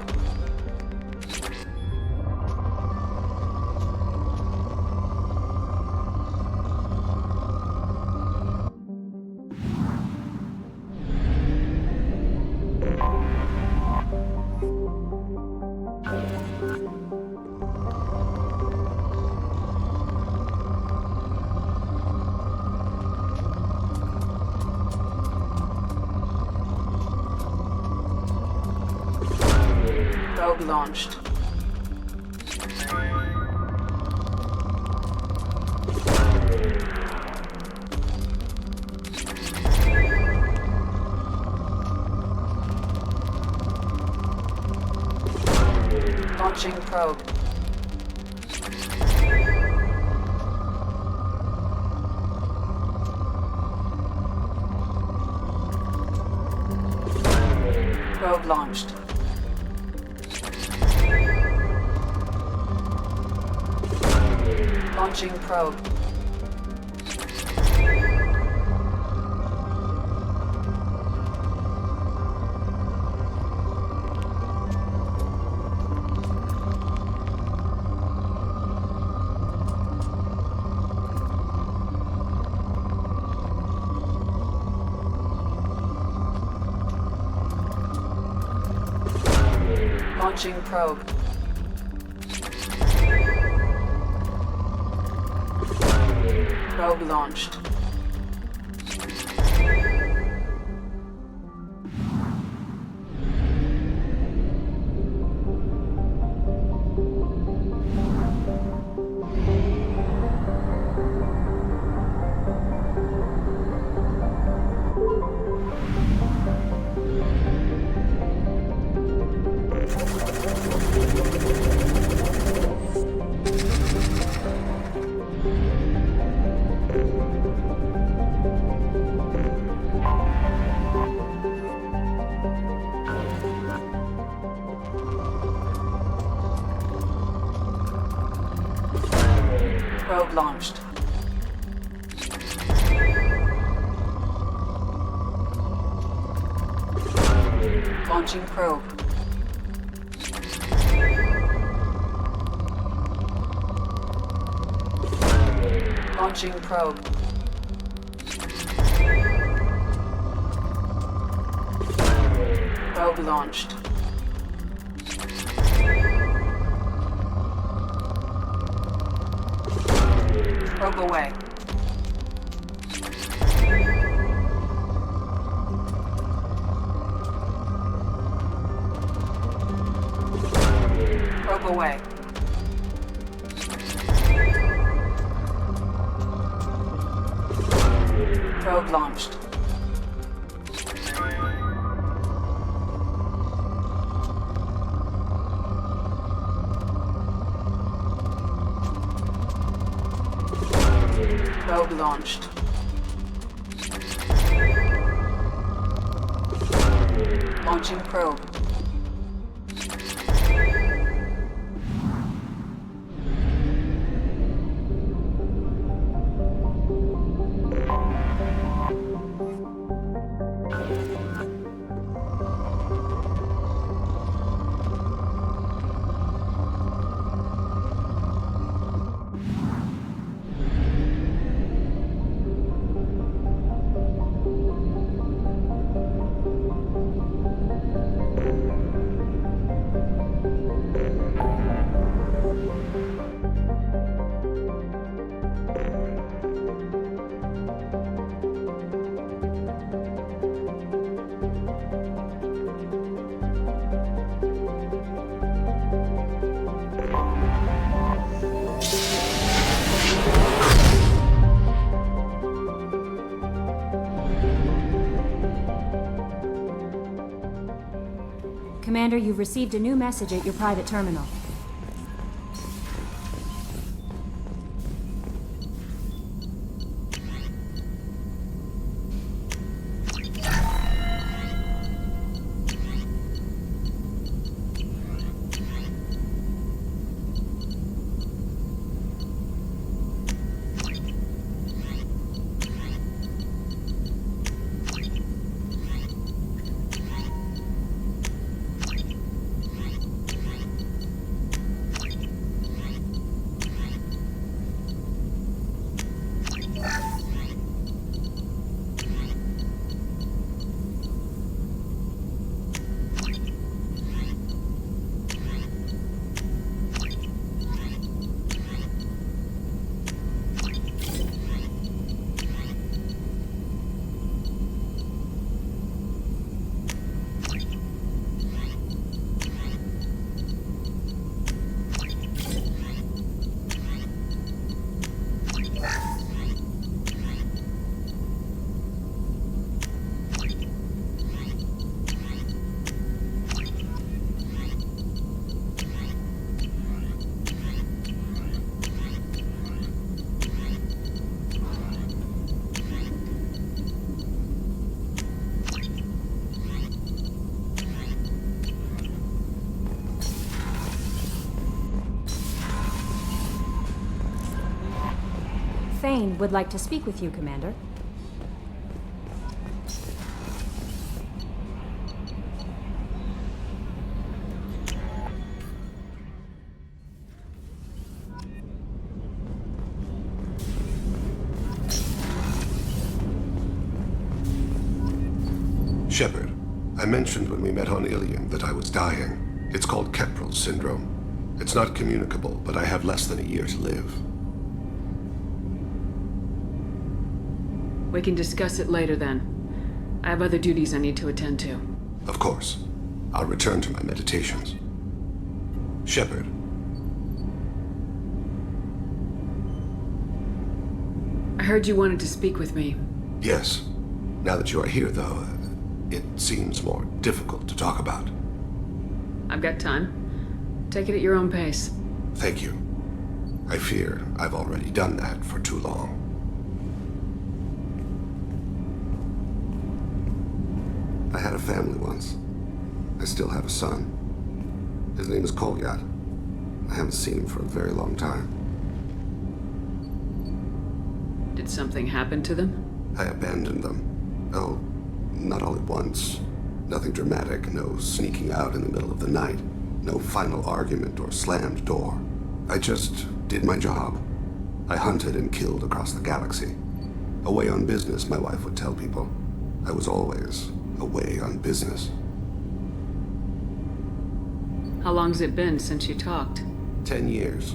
Probe launched. Launching probe. Probe launched. Launching probe. Launching probe. Probe launched. Probe launched. Launching probe. Launching probe. Probe launched. Probe away. Probe away. Probe launched. Probe launched. Launching probe. Commander, you've received a new message at your private terminal. Thane would like to speak with you, Commander. Shepard, I mentioned when we met on Ilium that I was dying. It's called Kepral's syndrome. It's not communicable, but I have less than a year to live. We can discuss it later then. I have other duties I need to attend to. Of course. I'll return to my meditations. Shepard. I heard you wanted to speak with me. Yes. Now that you are here, though, it seems more difficult to talk about. I've got time. Take it at your own pace. Thank you. I fear I've already done that for too long. I had a family once. I still have a son. His name is Kolyat. I haven't seen him for a very long time. Did something happen to them? I abandoned them. Oh, not all at once. Nothing dramatic, no sneaking out in the middle of the night, no final argument or slammed door. I just did my job. I hunted and killed across the galaxy. Away on business, my wife would tell people. I was always away on business. How long's it been since you talked? 10 years.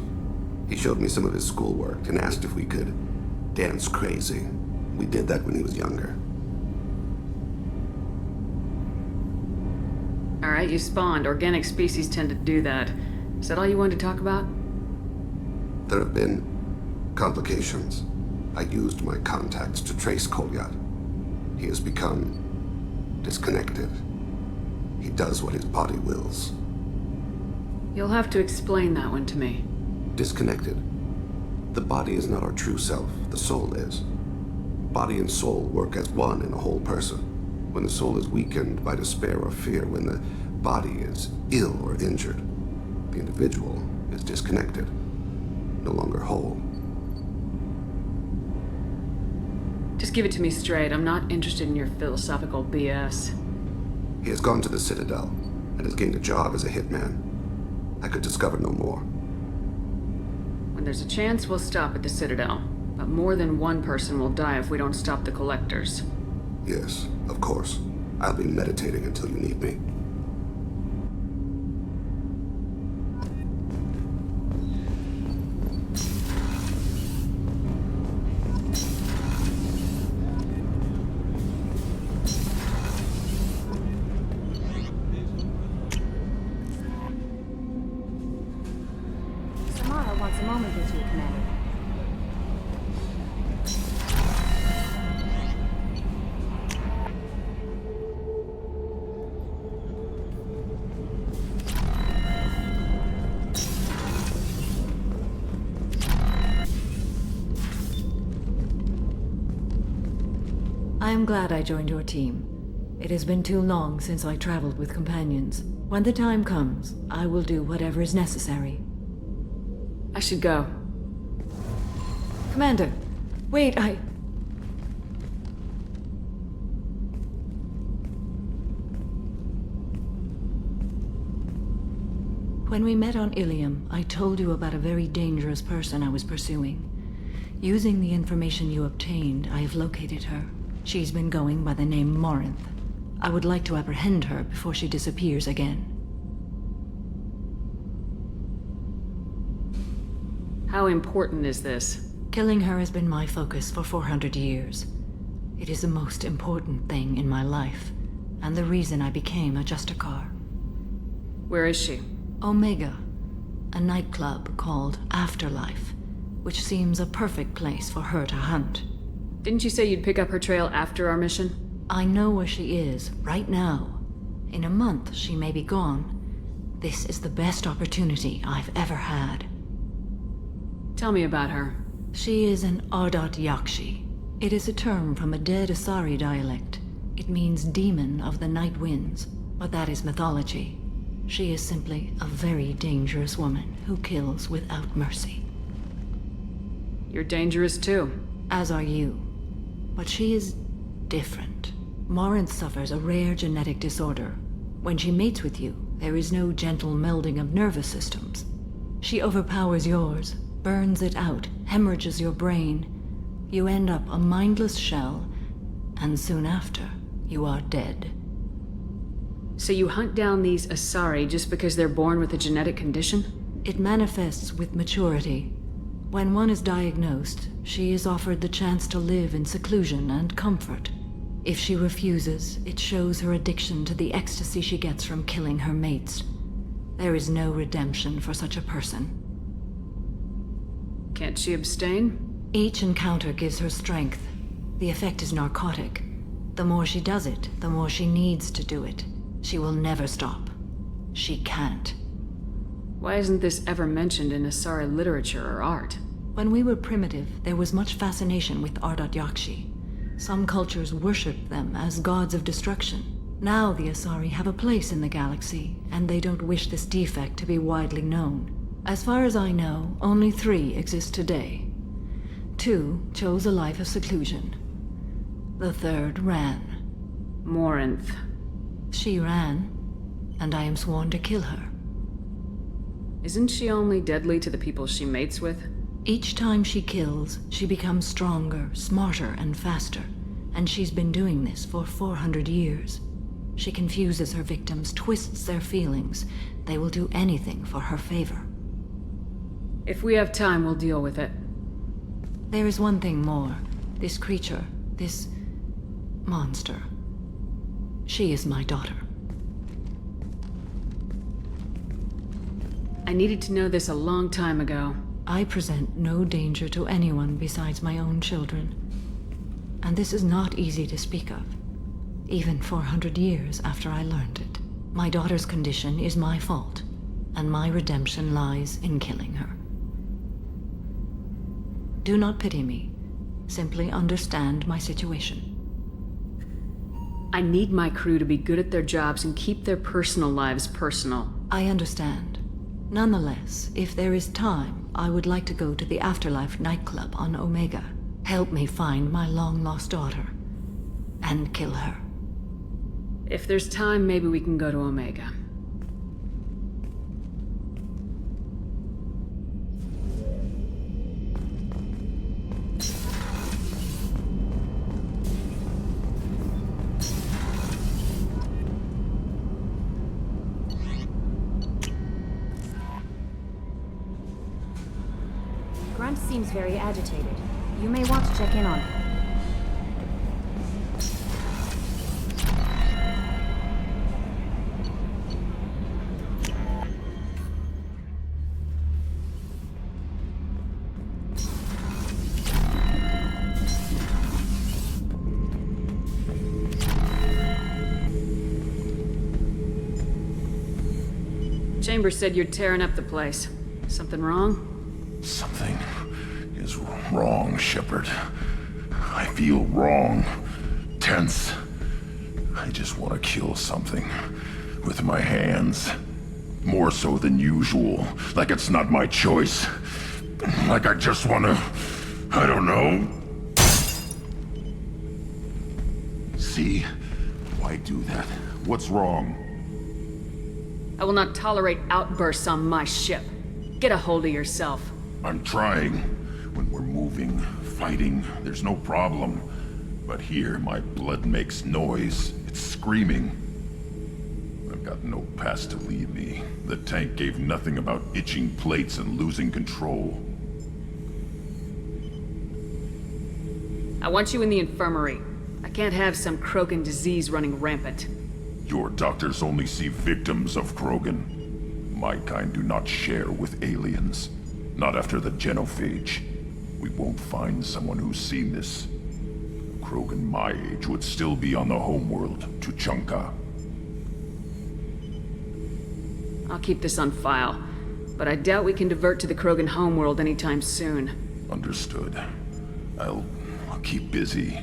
He showed me some of his schoolwork and asked if we could dance crazy. We did that when he was younger. All right, you spawned. Organic species tend to do that. Is that all you wanted to talk about? There have been complications. I used my contacts to trace Kolyat. He has become disconnected. He does what his body wills. You'll have to explain that one to me. Disconnected. The body is not our true self. The soul is. Body and soul work as one in a whole person. When the soul is weakened by despair or fear, when the body is ill or injured, the individual is disconnected, no longer whole. Just give it to me straight. I'm not interested in your philosophical BS. He has gone to the Citadel and has gained a job as a hitman. I could discover no more. When there's a chance, we'll stop at the Citadel. But more than one person will die if we don't stop the collectors. Yes, of course. I'll be meditating until you need me. Samara wants a moment with you, Commander. I am glad I joined your team. It has been too long since I traveled with companions. When the time comes, I will do whatever is necessary. I should go. Commander, wait, When we met on Ilium, I told you about a very dangerous person I was pursuing. Using the information you obtained, I have located her. She's been going by the name Morinth. I would like to apprehend her before she disappears again. How important is this? Killing her has been my focus for 400 years. It is the most important thing in my life, and the reason I became a Justicar. Where is she? Omega, a nightclub called Afterlife, which seems a perfect place for her to hunt. Didn't you say you'd pick up her trail after our mission? I know where she is, right now. In a month, she may be gone. This is the best opportunity I've ever had. Tell me about her. She is an Ardat Yakshi. It is a term from a dead Asari dialect. It means demon of the night winds, but that is mythology. She is simply a very dangerous woman who kills without mercy. You're dangerous too. As are you. But she is different. Morinth suffers a rare genetic disorder. When she mates with you, there is no gentle melding of nervous systems. She overpowers yours, burns it out, hemorrhages your brain. You end up a mindless shell, and soon after, you are dead. So you hunt down these Asari just because they're born with a genetic condition? It manifests with maturity. When one is diagnosed, she is offered the chance to live in seclusion and comfort. If she refuses, it shows her addiction to the ecstasy she gets from killing her mates. There is no redemption for such a person. Can't she abstain? Each encounter gives her strength. The effect is narcotic. The more she does it, the more she needs to do it. She will never stop. She can't. Why isn't this ever mentioned in Asari literature or art? When we were primitive, there was much fascination with Ardat Yakshi. Some cultures worshipped them as gods of destruction. Now the Asari have a place in the galaxy, and they don't wish this defect to be widely known. As far as I know, only 3 exist today. 2 chose a life of seclusion. The 3rd ran. Morinth. She ran, and I am sworn to kill her. Isn't she only deadly to the people she mates with? Each time she kills, she becomes stronger, smarter, and faster. And she's been doing this for 400 years. She confuses her victims, twists their feelings. They will do anything for her favor. If we have time, we'll deal with it. There is one thing more. This creature, this monster. She is my daughter. I needed to know this a long time ago. I present no danger to anyone besides my own children. And this is not easy to speak of, even 400 years after I learned it. My daughter's condition is my fault, and my redemption lies in killing her. Do not pity me. Simply understand my situation. I need my crew to be good at their jobs and keep their personal lives personal. I understand. Nonetheless, if there is time, I would like to go to the Afterlife nightclub on Omega. Help me find my long-lost daughter. And kill her. If there's time, maybe we can go to Omega. Grunt seems very agitated. You may want to check in on him. Chambers said you're tearing up the place. Something wrong? Something is wrong, Shepard. I feel wrong. tense. I just want to kill something. With my hands. More so than usual. Like it's not my choice. Like I just want to... I don't know. See? Why do that? What's wrong? I will not tolerate outbursts on my ship. Get a hold of yourself. I'm trying. When we're moving, fighting, there's no problem. But here, my blood makes noise. It's screaming. I've got no past to lead me. The tank gave nothing about itching plates and losing control. I want you in the infirmary. I can't have some Krogan disease running rampant. Your doctors only see victims of Krogan. My kind do not share with aliens. Not after the genophage. We won't find someone who's seen this. Krogan my age would still be on the homeworld, Tuchanka. I'll keep this on file, but I doubt we can divert to the Krogan homeworld anytime soon. Understood. I'll keep busy,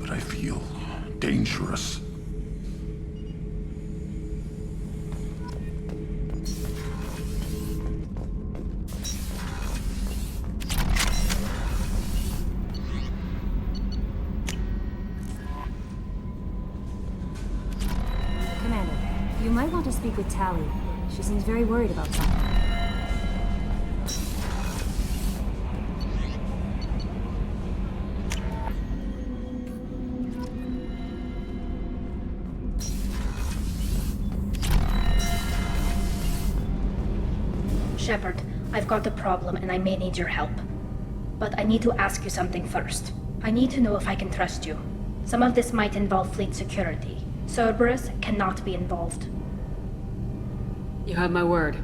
but I feel dangerous. Commander, you might want to speak with Tali. She seems very worried about something. Shepard, I've got a problem and I may need your help. But I need to ask you something first. I need to know if I can trust you. Some of this might involve fleet security. Cerberus cannot be involved. You have my word.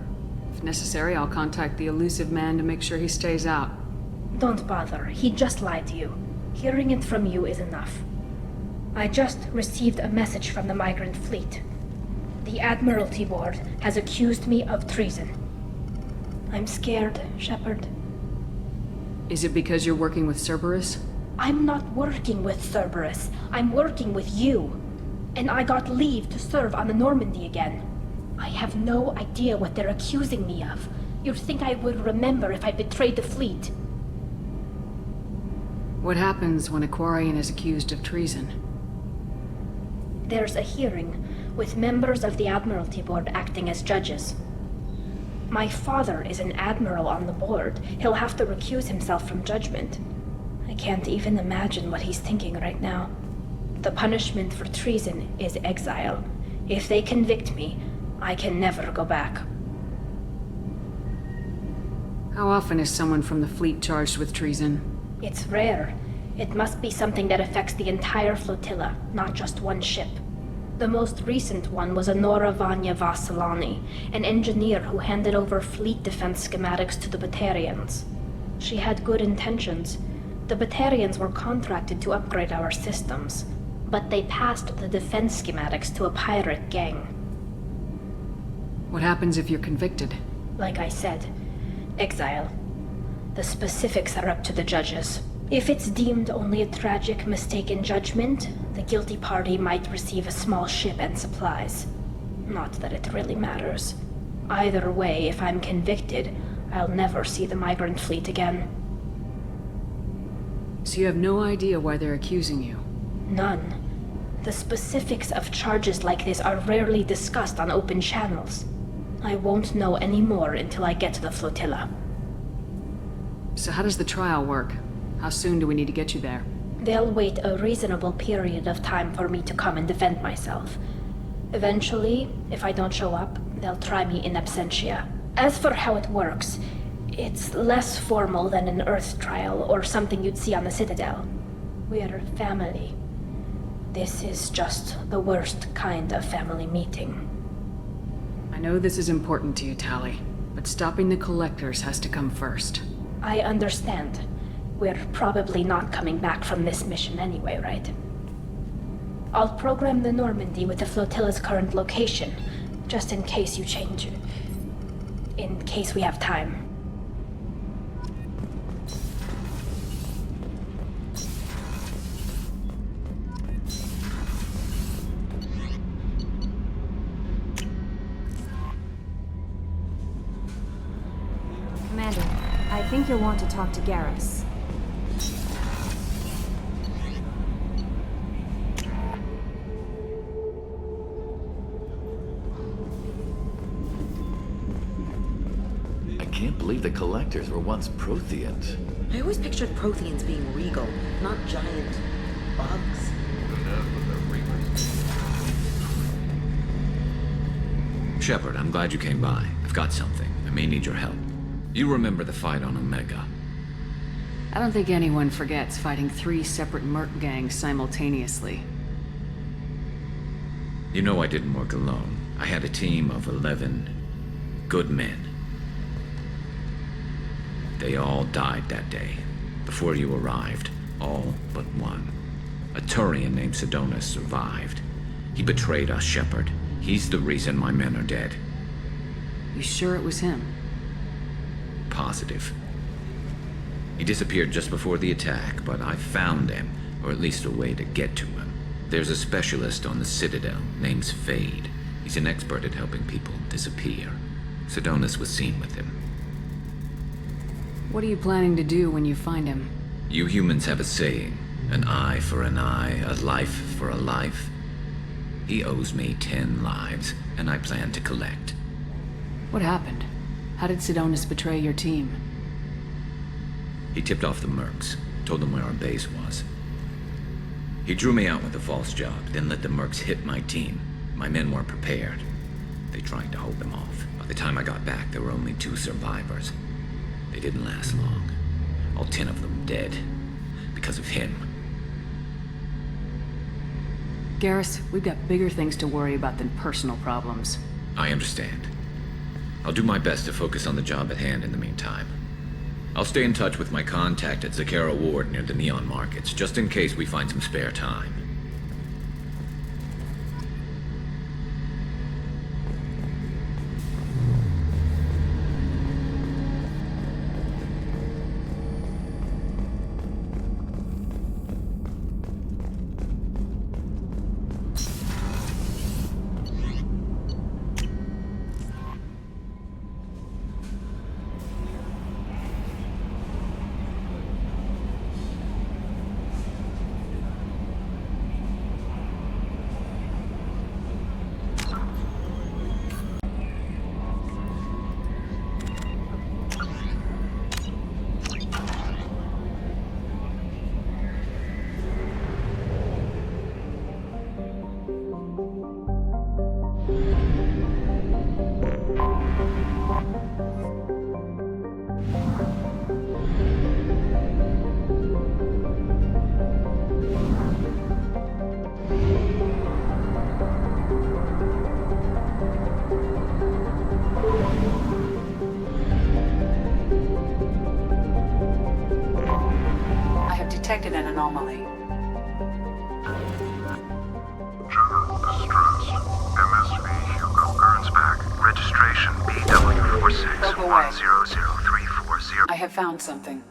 If necessary, I'll contact the elusive man to make sure he stays out. Don't bother. He just lied to you. Hearing it from you is enough. I just received a message from the migrant fleet. The Admiralty Board has accused me of treason. I'm scared, Shepard. Is it because you're working with Cerberus? I'm not working with Cerberus. I'm working with you. And I got leave to serve on the Normandy again. I have no idea what they're accusing me of. You'd think I would remember if I betrayed the fleet. What happens when a Quarian is accused of treason? There's a hearing, with members of the Admiralty Board acting as judges. My father is an admiral on the board. He'll have to recuse himself from judgment. I can't even imagine what he's thinking right now. The punishment for treason is exile. If they convict me, I can never go back. How often is someone from the fleet charged with treason? It's rare. It must be something that affects the entire flotilla, not just one ship. The most recent one was Anora Vanya Vasilani, an engineer who handed over fleet defense schematics to the Batarians. She had good intentions. The Batarians were contracted to upgrade our systems, but they passed the defense schematics to a pirate gang. What happens if you're convicted? Like I said, exile. The specifics are up to the judges. If it's deemed only a tragic mistake in judgment, the guilty party might receive a small ship and supplies. Not that it really matters. Either way, if I'm convicted, I'll never see the migrant fleet again. So you have no idea why they're accusing you? None. The specifics of charges like this are rarely discussed on open channels. I won't know any more until I get to the flotilla. So how does the trial work? How soon do we need to get you there? They'll wait a reasonable period of time for me to come and defend myself. Eventually, if I don't show up, they'll try me in absentia. As for how it works, it's less formal than an Earth trial or something you'd see on the Citadel. We're family. This is just the worst kind of family meeting. I know this is important to you, Tali, but stopping the Collectors has to come first. I understand. We're probably not coming back from this mission anyway, right? I'll program the Normandy with the flotilla's current location, just in case you change it. In case we have time. think you'll want to talk to Garrus. I can't believe the Collectors were once Protheans. I always pictured Protheans being regal, not giant bugs. Shepard, I'm glad you came by. I've got something. I may need your help. You remember the fight on Omega? I don't think anyone forgets fighting 3 separate merc gangs simultaneously. You know I didn't work alone. I had a team of 11 good men. They all died that day, before you arrived. All but one. A Turian named Sidonus survived. He betrayed us, Shepard. He's the reason my men are dead. You sure it was him? Positive. He disappeared just before the attack, but I found him, or at least a way to get to him. There's a specialist on the Citadel named Fade. He's an expert at helping people disappear. Sidonus was seen with him. What are you planning to do when you find him? You humans have a saying, an eye for an eye, a life for a life. He owes me 10 lives, and I plan to collect. What happened? How did Sidonus betray your team? He tipped off the mercs, told them where our base was. He drew me out with a false job, then let the mercs hit my team. My men weren't prepared. They tried to hold them off. By the time I got back, there were only 2 survivors. They didn't last long. All 10 of them dead. Because of him. Garrus, we've got bigger things to worry about than personal problems. I understand. I'll do my best to focus on the job at hand in the meantime. I'll stay in touch with my contact at Zakera Ward near the Neon Markets, just in case we find some spare time. Detected an anomaly. General distress. MSV Hugo Gernsback. Registration BW461000340. I have found something.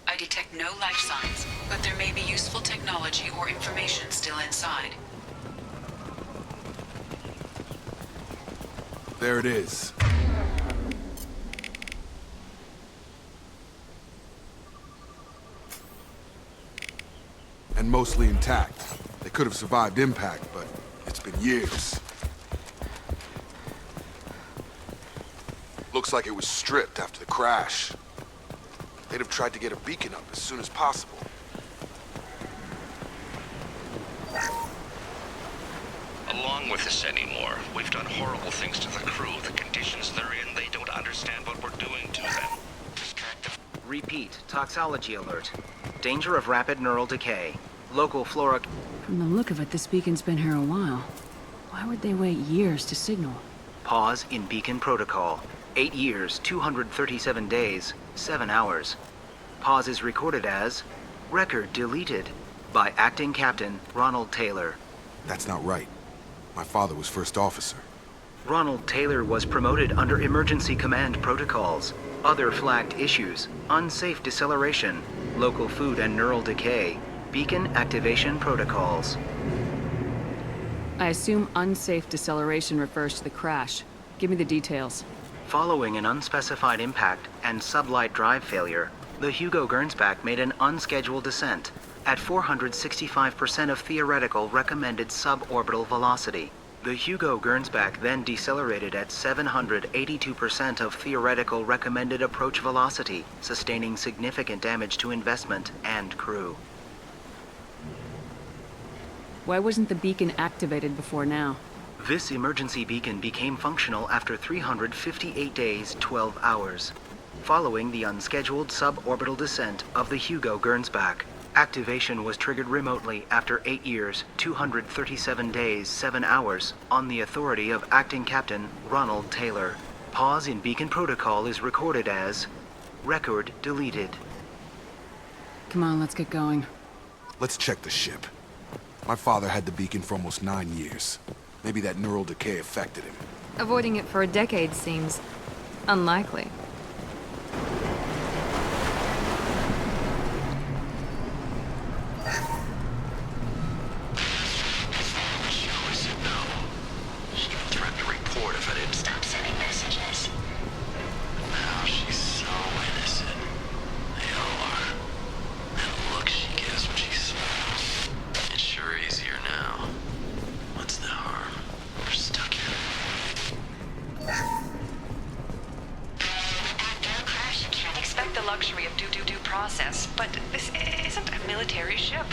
I detect no life signs, but there may be useful technology or information still inside. There it is. and mostly intact. They could have survived impact, but it's been years. Looks like it was stripped after the crash. They'd have tried to get a beacon up as soon as possible. Along with this anymore, we've done horrible things to the crew. The conditions they're in, they don't understand what we're doing to them. Repeat, toxology alert. Danger of rapid neural decay. Local flora... From the look of it, this beacon's been here a while. Why would they wait years to signal? Pause in beacon protocol. 8 years, 237 days, 7 hours. Pause is recorded as... Record deleted by Acting Captain Ronald Taylor. That's not right. My father was first officer. Ronald Taylor was promoted under emergency command protocols. Other flagged issues: unsafe deceleration, local food and neural decay, beacon activation protocols. I assume unsafe deceleration refers to the crash. Give me the details. Following an unspecified impact and sublight drive failure, the Hugo Gernsback made an unscheduled descent at 465% of theoretical recommended suborbital velocity. The Hugo Gernsback then decelerated at 782% of theoretical recommended approach velocity, sustaining significant damage to investment and crew. Why wasn't the beacon activated before now? This emergency beacon became functional after 358 days, 12 hours. Following the unscheduled suborbital descent of the Hugo Gernsback, activation was triggered remotely after 8 years, 237 days, 7 hours, on the authority of Acting Captain Ronald Taylor. Pause in beacon protocol is recorded as... Record deleted. Come on, let's get going. Let's check the ship. My father had the beacon for almost 9 years. Maybe that neural decay affected him. Avoiding it for a decade seems unlikely. process, but this isn't a military ship.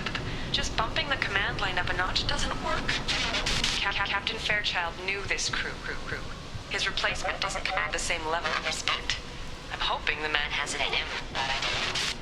Just bumping the command line up a notch doesn't work. Captain Fairchild knew this crew. His replacement doesn't command the same level of respect. I'm hoping the man has it in him, but I don't.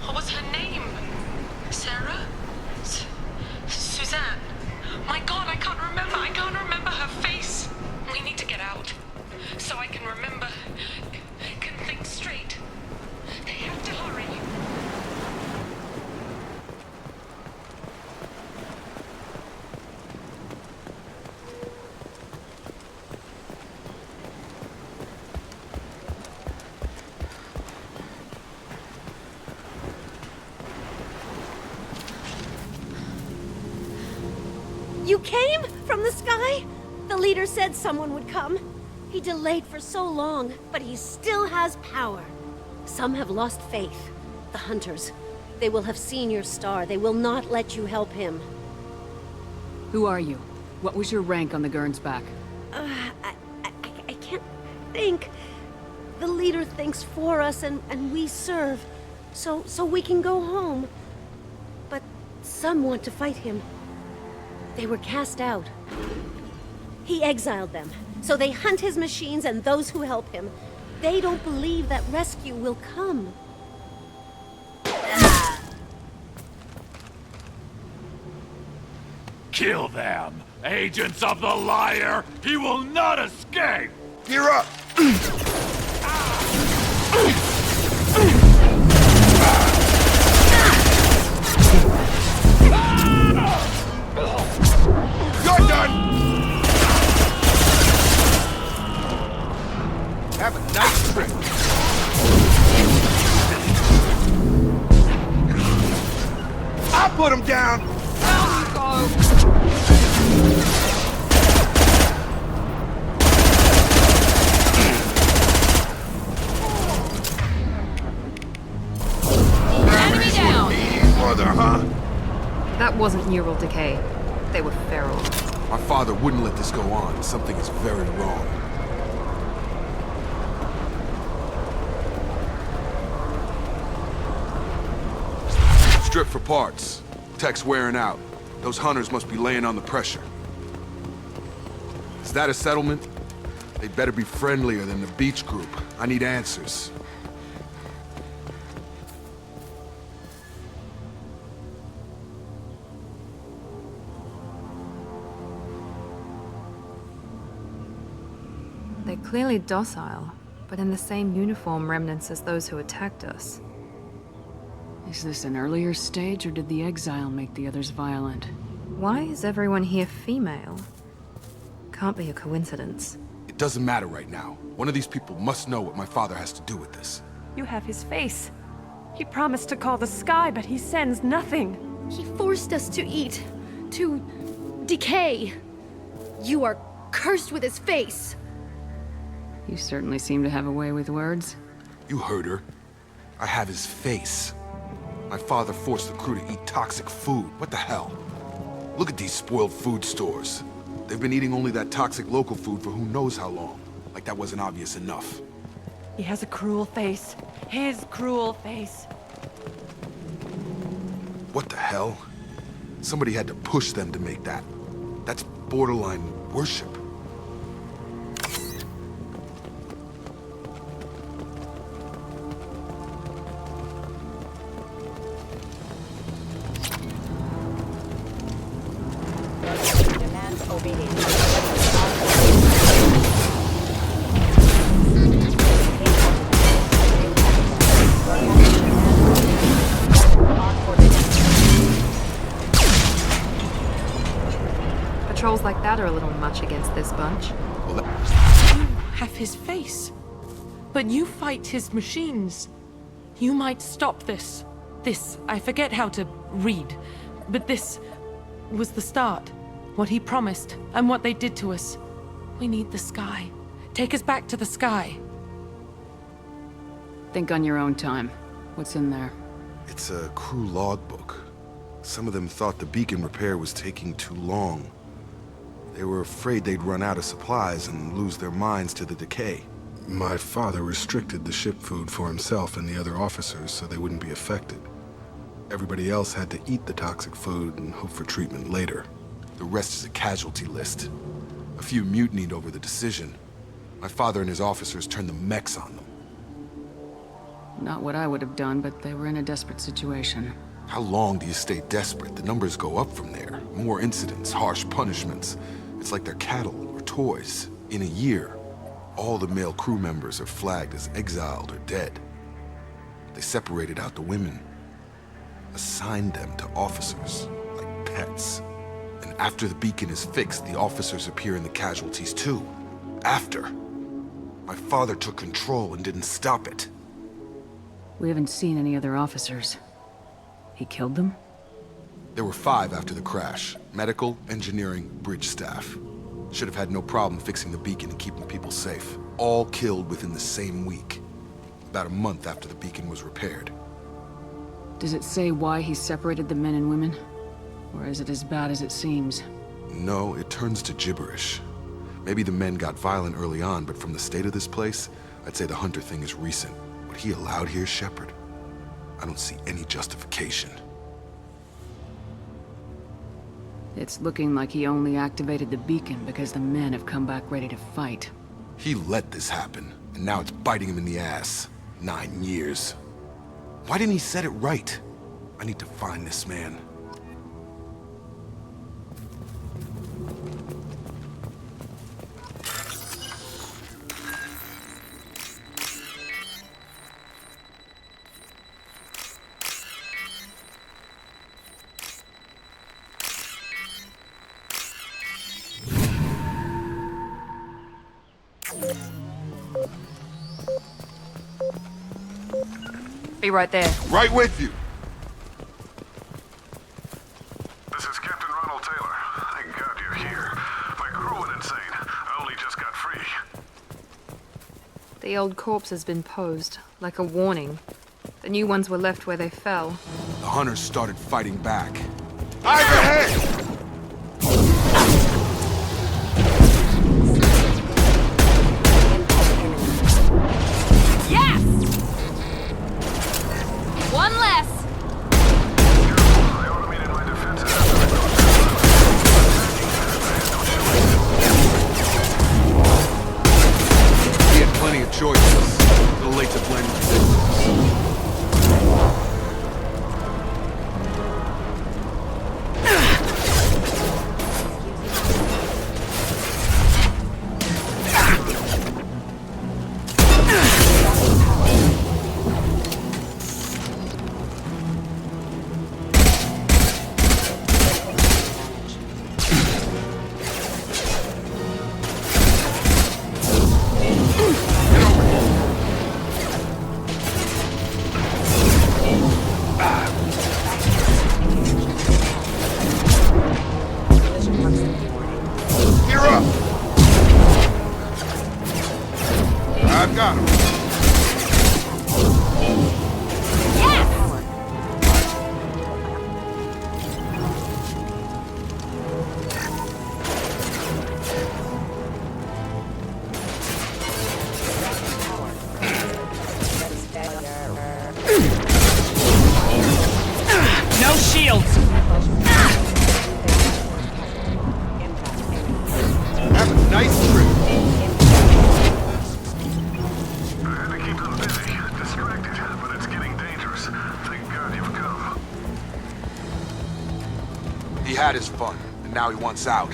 What was her name? Sarah? Suzanne? My God, I can't remember her face. We need to get out. So I can remember. Can think straight. They have to hurry. You came? From the sky? The leader said someone would come. He delayed for so long, but he still has power. Some have lost faith. The hunters. They will have seen your star. They will not let you help him. Who are you? What was your rank on the Gernsback? I can't think. The leader thinks for us and we serve. So we can go home. But some want to fight him. They were cast out. He exiled them, so they hunt his machines and those who help him. They don't believe that rescue will come. Kill them! Agents of the Liar! He will not escape! You're up! Put him down! Down you go! Enemy down! Mother, huh? That wasn't neural decay. They were feral. My father wouldn't let this go on. Something is very wrong. Strip for parts. Tech's wearing out. Those hunters must be laying on the pressure. Is that a settlement? They'd better be friendlier than the beach group. I need answers. They're clearly docile, but in the same uniform remnants as those who attacked us. Is this an earlier stage, or did the exile make the others violent? Why is everyone here female? Can't be a coincidence. It doesn't matter right now. One of these people must know what my father has to do with this. You have his face. He promised to call the sky, but he sends nothing. He forced us to eat, to decay. You are cursed with his face. You certainly seem to have a way with words. You heard her. I have his face. My father forced the crew to eat toxic food. What the hell? Look at these spoiled food stores. They've been eating only that toxic local food for who knows how long. Like that wasn't obvious enough. He has a cruel face. His cruel face. What the hell? Somebody had to push them to make that. That's borderline worship. Patrols like that are a little much against this bunch. You have his face. But you fight his machines. You might stop this. This, I forget how to read. But this was the start. What he promised, and what they did to us. We need the sky. Take us back to the sky. Think on your own time. What's in there? It's a crew logbook. Some of them thought the beacon repair was taking too long. They were afraid they'd run out of supplies and lose their minds to the decay. My father restricted the ship food for himself and the other officers so they wouldn't be affected. Everybody else had to eat the toxic food and hope for treatment later. The rest is a casualty list. A few mutinied over the decision. My father and his officers turned the mechs on them. Not what I would have done, but they were in a desperate situation. How long do you stay desperate? The numbers go up from there. More incidents, harsh punishments. It's like they're cattle or toys. In a year, all the male crew members are flagged as exiled or dead. They separated out the women, assigned them to officers, like pets. And after the beacon is fixed, the officers appear in the casualties too. After. My father took control and didn't stop it. We haven't seen any other officers. He killed them? There were 5 after the crash. Medical, engineering, bridge staff. Should have had no problem fixing the beacon and keeping people safe. All killed within the same week. About a month after the beacon was repaired. Does it say why he separated the men and women? Or is it as bad as it seems? No, it turns to gibberish. Maybe the men got violent early on, but from the state of this place, I'd say the Hunter thing is recent. What he allowed here, Shepard, I don't see any justification. It's looking like he only activated the beacon because the men have come back ready to fight. He let this happen, and now it's biting him in the ass. 9 years. Why didn't he set it right? I need to find this man. Be right there. Right with you. This is Captain Ronald Taylor. Thank God you're here. My crew went insane. I only just got free. The old corpse has been posed, like a warning. The new ones were left where they fell. The hunters started fighting back. Eyes ahead! Yes! One less! We had plenty of choices. A little late to blame the victims. I've got him. No shields! Have a nice trip. He had his fun, and now he wants out.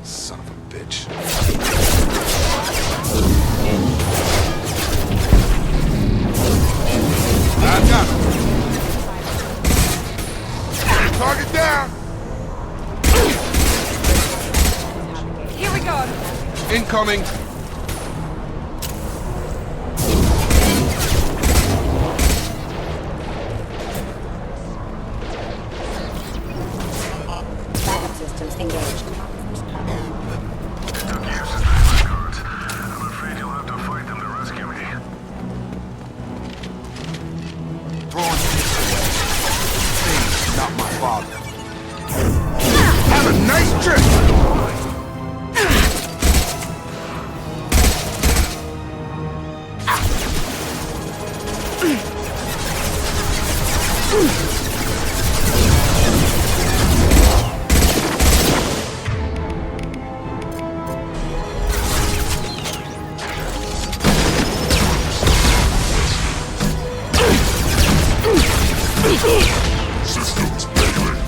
Son of a bitch. I've got him. Target down! Here we go! Incoming! Systems engaged. I'm afraid you'll have to fight them to rescue me. Throwing things, not my father. Have a nice trip! Systems failing.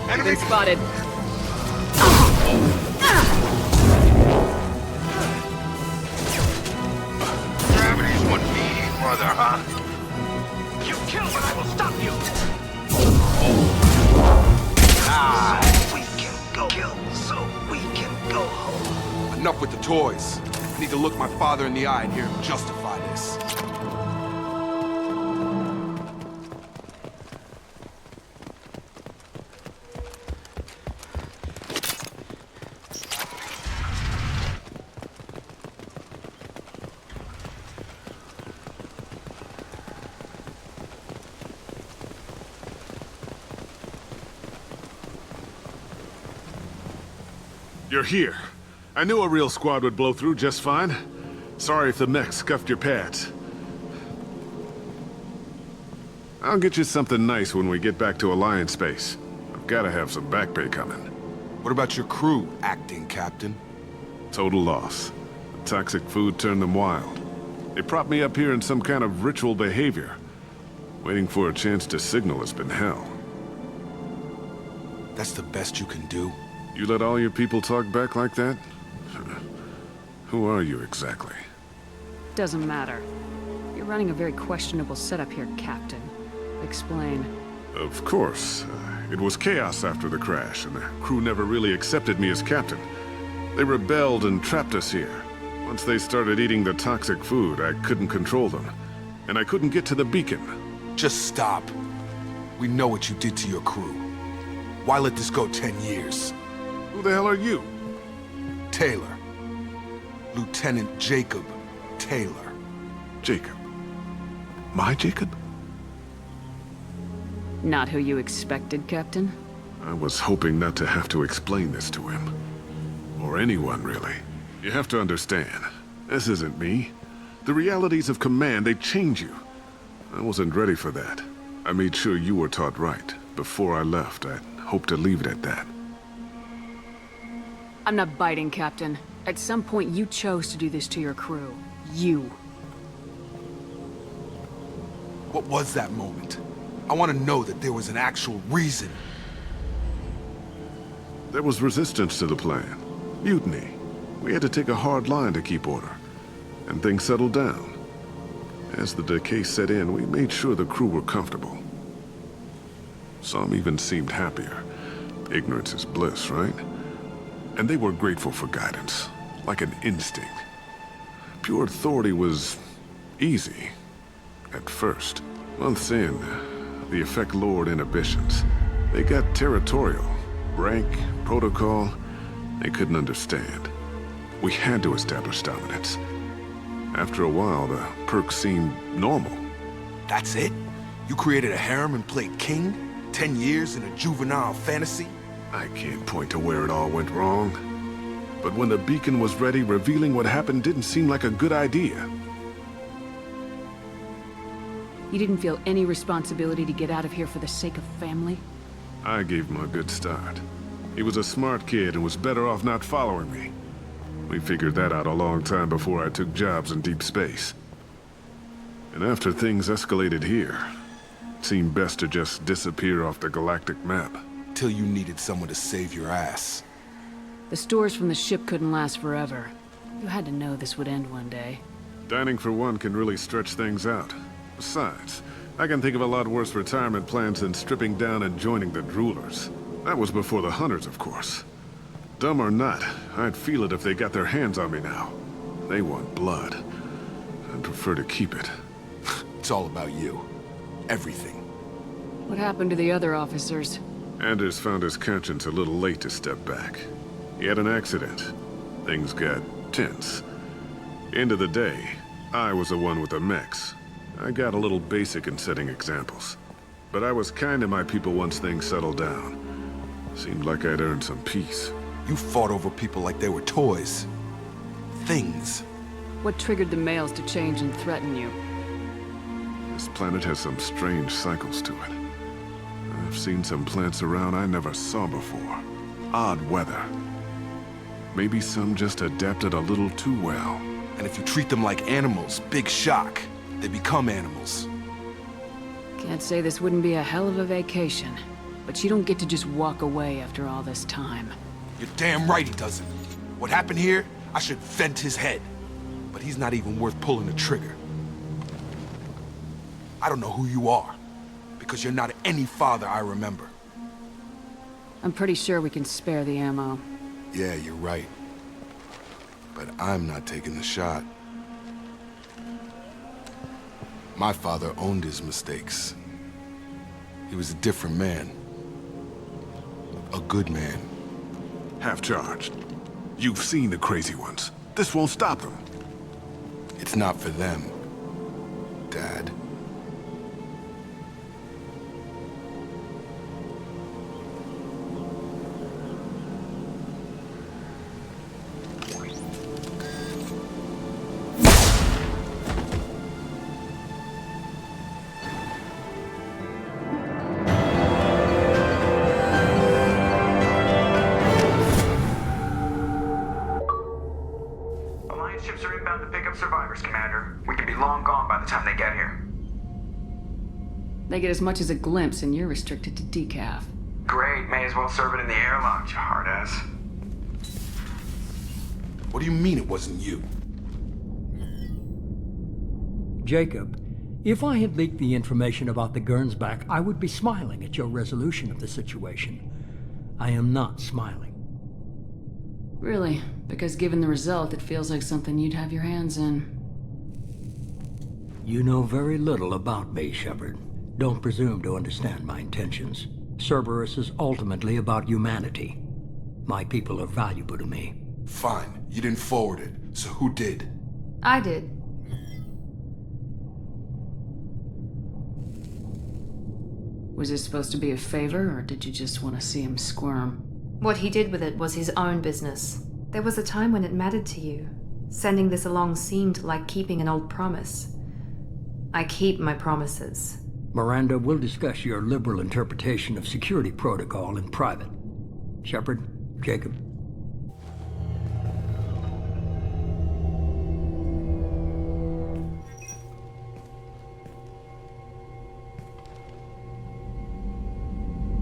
Enemy spotted. Gravity's one mean brother, huh? You kill and I will stop you. So we can go kill, so we can go home. Enough with the toys. I need to look my father in the eye and hear him justify this. You're here. I knew a real squad would blow through just fine. Sorry if the mech scuffed your pads. I'll get you something nice when we get back to Alliance base. I've gotta have some back pay coming. What about your crew, acting captain? Total loss. The toxic food turned them wild. They propped me up here in some kind of ritual behavior. Waiting for a chance to signal has been hell. That's the best you can do? You let all your people talk back like that? Who are you exactly? Doesn't matter. You're running a very questionable setup here, Captain. Explain. Of course. It was chaos after the crash, and the crew never really accepted me as captain. They rebelled and trapped us here. Once they started eating the toxic food, I couldn't control them. And I couldn't get to the beacon. Just stop. We know what you did to your crew. Why let this go 10 years? Who the hell are you? Taylor. Lieutenant Jacob Taylor. Jacob? My Jacob? Not who you expected, Captain? I was hoping not to have to explain this to him. Or anyone, really. You have to understand, this isn't me. The realities of command, they change you. I wasn't ready for that. I made sure you were taught right. Before I left, I hoped to leave it at that. I'm not biting, Captain. At some point, you chose to do this to your crew. You. What was that moment? I want to know that there was an actual reason. There was resistance to the plan. Mutiny. We had to take a hard line to keep order. And things settled down. As the decay set in, we made sure the crew were comfortable. Some even seemed happier. Ignorance is bliss, right? And they were grateful for guidance, like an instinct. Pure authority was easy, at first. Months in, the effect lowered inhibitions. They got territorial. Rank, protocol, they couldn't understand. We had to establish dominance. After a while, the perks seemed normal. That's it? You created a harem and played king? 10 years in a juvenile fantasy? I can't point to where it all went wrong. But when the beacon was ready, revealing what happened didn't seem like a good idea. You didn't feel any responsibility to get out of here for the sake of family? I gave him a good start. He was a smart kid and was better off not following me. We figured that out a long time before I took jobs in deep space. And after things escalated here, it seemed best to just disappear off the galactic map. Till you needed someone to save your ass. The stores from the ship couldn't last forever. You had to know this would end one day. Dining for one can really stretch things out. Besides, I can think of a lot worse retirement plans than stripping down and joining the Droolers. That was before the Hunters, of course. Dumb or not, I'd feel it if they got their hands on me now. They want blood. I'd prefer to keep it. It's all about you. Everything. What happened to the other officers? Anders found his conscience a little late to step back. He had an accident. Things got tense. End of the day, I was the one with the mechs. I got a little basic in setting examples. But I was kind to my people once things settled down. Seemed like I'd earned some peace. You fought over people like they were toys. Things. What triggered the males to change and threaten you? This planet has some strange cycles to it. I've seen some plants around I never saw before. Odd weather. Maybe some just adapted a little too well. And if you treat them like animals, big shock. They become animals. Can't say this wouldn't be a hell of a vacation, but you don't get to just walk away after all this time. You're damn right he doesn't. What happened here, I should vent his head. But he's not even worth pulling the trigger. I don't know who you are, because you're not any father I remember. I'm pretty sure we can spare the ammo. Yeah, you're right. But I'm not taking the shot. My father owned his mistakes. He was a different man. A good man. Half-charged. You've seen the crazy ones. This won't stop them. It's not for them, Dad. They get as much as a glimpse, and you're restricted to decaf. Great, may as well serve it in the airlock, you hard ass. What do you mean it wasn't you? Jacob, if I had leaked the information about the Gernsback, I would be smiling at your resolution of the situation. I am not smiling. Really? Because given the result, it feels like something you'd have your hands in. You know very little about me, Shepard. Don't presume to understand my intentions. Cerberus is ultimately about humanity. My people are valuable to me. Fine. You didn't forward it, so who did? I did. Was it supposed to be a favor, or did you just want to see him squirm? What he did with it was his own business. There was a time when it mattered to you. Sending this along seemed like keeping an old promise. I keep my promises. Miranda, we'll discuss your liberal interpretation of security protocol in private. Shepard, Jacob.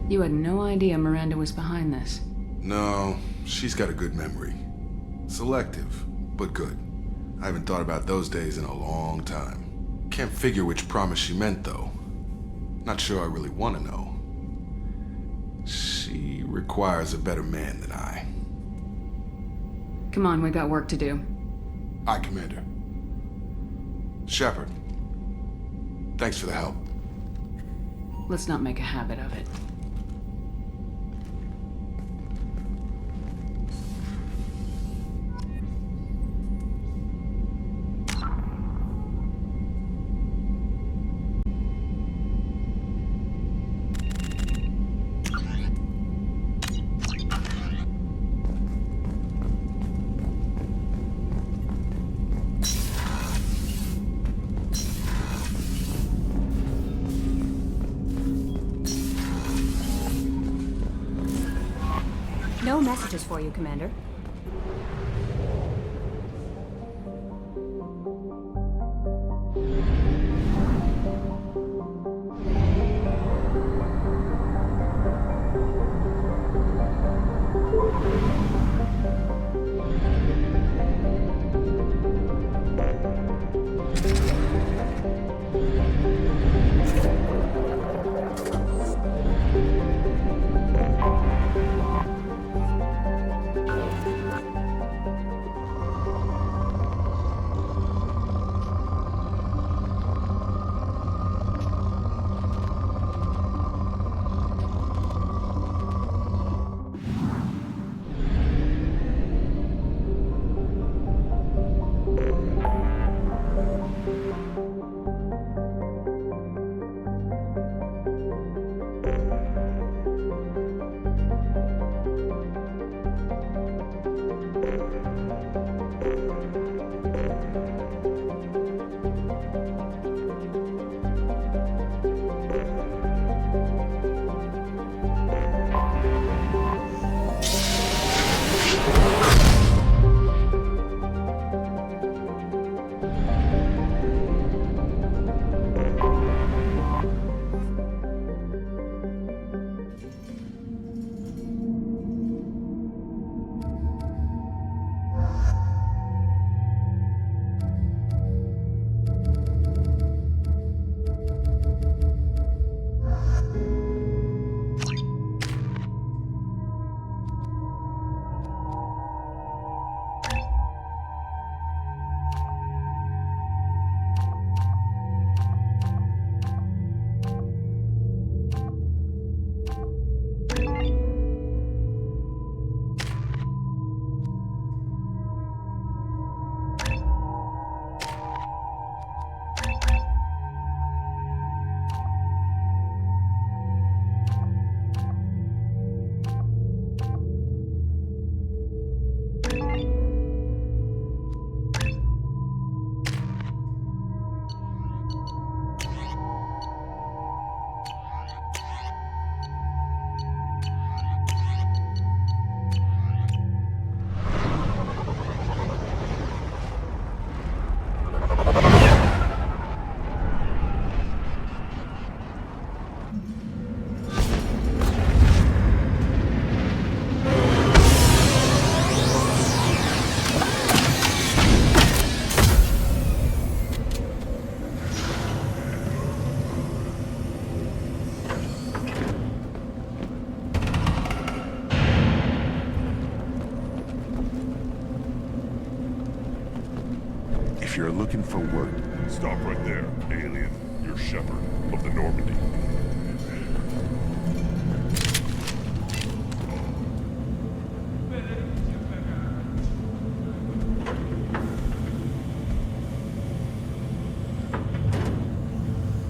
You had no idea Miranda was behind this. No, she's got a good memory. Selective, but good. I haven't thought about those days in a long time. Can't figure which promise she meant, though. Not sure I really want to know. She requires a better man than I. Come on, we got work to do. Aye, Commander. Shepard, thanks for the help. Let's not make a habit of it. No messages for you, Commander. If you're looking for work, Stop right there, alien. You're Shepard. of the Normandy.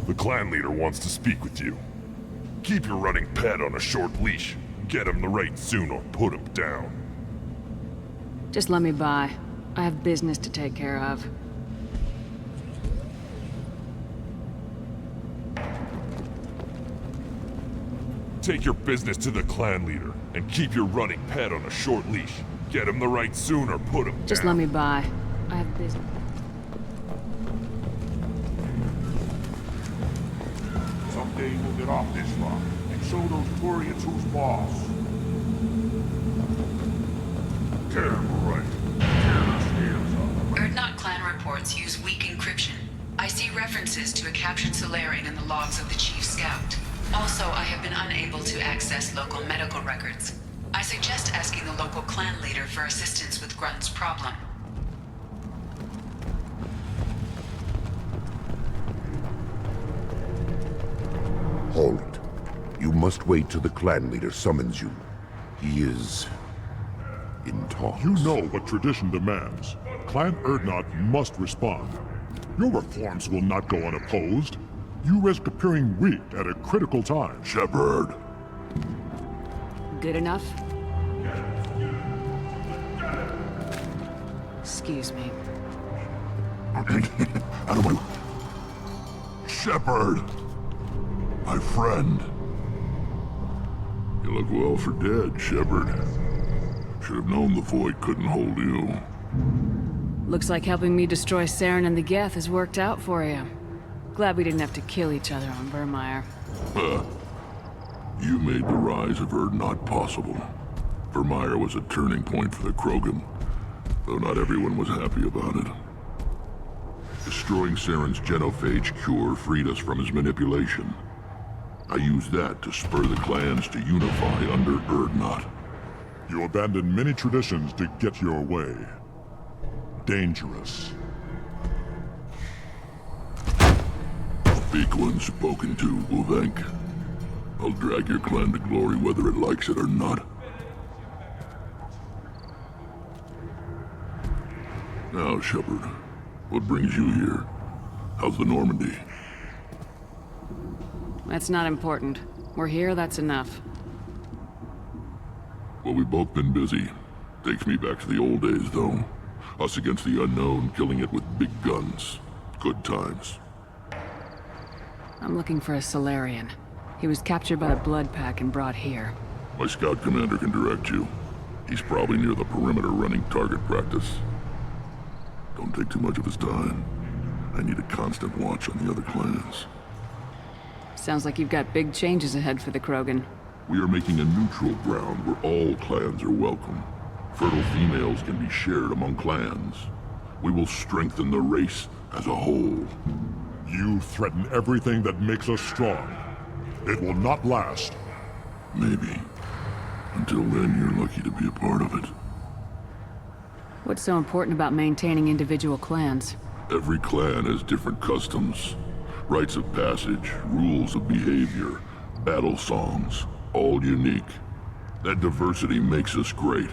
The clan leader wants to speak with you. Keep your running pet on a short leash. Get him the right soon or put him down. Just let me by. I have business to take care of. Take your business to the clan leader, and keep your running pet on a short leash. Get him the right soon or put him down. Just let me by. I have business. Someday we'll get off this rock and show those Turians who's boss. Tear him right. Tear the scales off. Urdnot clan reports use weak encryption. I see references to a captured Solarian in the logs of the Chief Scout. Also, I have been unable to access local medical records. I suggest asking the local clan leader for assistance with Grunt's problem. Hold it. You must wait till the clan leader summons you. He is in talks. You know what tradition demands. Clan Urdnot must respond. Your reforms will not go unopposed. You risk appearing weak at a critical time. Shepard. Good enough? Excuse me. Out of my... Shepard! My friend. You look well for dead, Shepard. Should have known the Void couldn't hold you. Looks like helping me destroy Saren and the Geth has worked out for you. Glad we didn't have to kill each other on Vermeer. You made the rise of Urdnot possible. Vermeer was a turning point for the Krogan, though not everyone was happy about it. Destroying Saren's genophage cure freed us from his manipulation. I used that to spur the clans to unify under Urdnot. You abandoned many traditions to get your way. Dangerous. Speak when spoken to, Uvenk. I'll drag your clan to glory whether it likes it or not. Now, Shepard, what brings you here? How's the Normandy? That's not important. We're here, that's enough. Well, we've both been busy. Takes me back to the old days, though. Us against the unknown, killing it with big guns. Good times. I'm looking for a Solarian. He was captured by the Blood Pack and brought here. My scout commander can direct you. He's probably near the perimeter running target practice. Don't take too much of his time. I need a constant watch on the other clans. Sounds like you've got big changes ahead for the Krogan. We are making a neutral ground where all clans are welcome. Fertile females can be shared among clans. We will strengthen the race as a whole. You threaten everything that makes us strong. It will not last. Maybe. Until then, you're lucky to be a part of it. What's so important about maintaining individual clans? Every clan has different customs. Rites of passage, rules of behavior, battle songs, all unique. That diversity makes us great.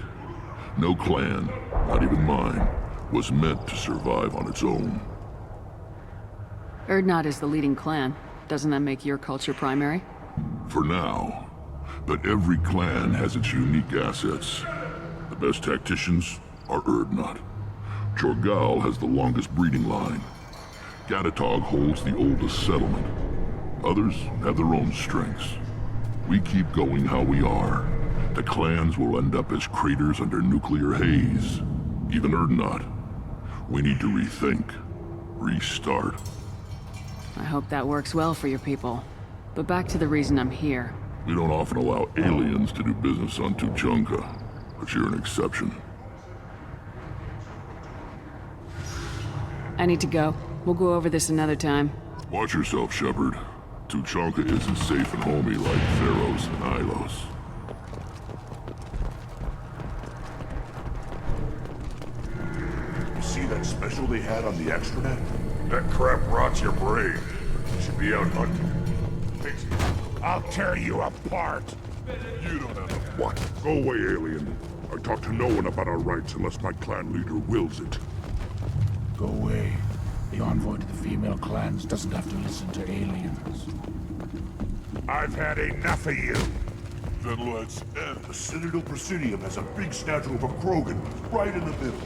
No clan, not even mine, was meant to survive on its own. Urdnot is the leading clan. Doesn't that make your culture primary? For now. But every clan has its unique assets. The best tacticians are Urdnot. Jorgal has the longest breeding line. Gatatog holds the oldest settlement. Others have their own strengths. We keep going how we are. The clans will end up as craters under nuclear haze. Even Urdnot. We need to rethink. Restart. I hope that works well for your people. But back to the reason I'm here. We don't often allow aliens to do business on Tuchanka, but you're an exception. I need to go. We'll go over this another time. Watch yourself, Shepard. Tuchanka isn't safe and homey like Theros and Ilos. You see that special they had on the extranet? That crap rots your brain. You should be out hunting. it! I'll tear you apart! You don't have a what? Go away, alien. I talk to no one about our rights unless my clan leader wills it. Go away. The envoy to the female clans doesn't have to listen to aliens. I've had enough of you! Then let's end. The Citadel Presidium has a big statue of a Krogan right in the middle.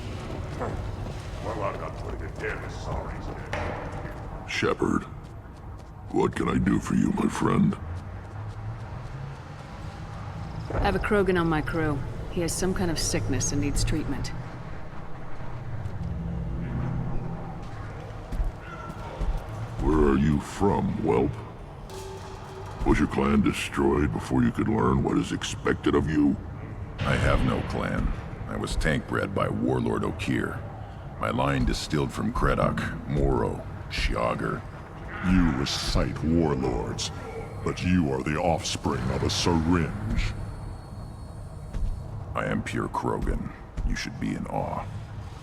Well, I'm not putting a damn sorry. Shepard, what can I do for you, my friend? I have a Krogan on my crew. He has some kind of sickness and needs treatment. Where are you from, whelp? Was your clan destroyed before you could learn what is expected of you? I have no clan. I was tank bred by Warlord Okir. My line distilled from Kredok, Moro, Shiagar. You recite warlords, but you are the offspring of a syringe. I am pure Krogan. You should be in awe.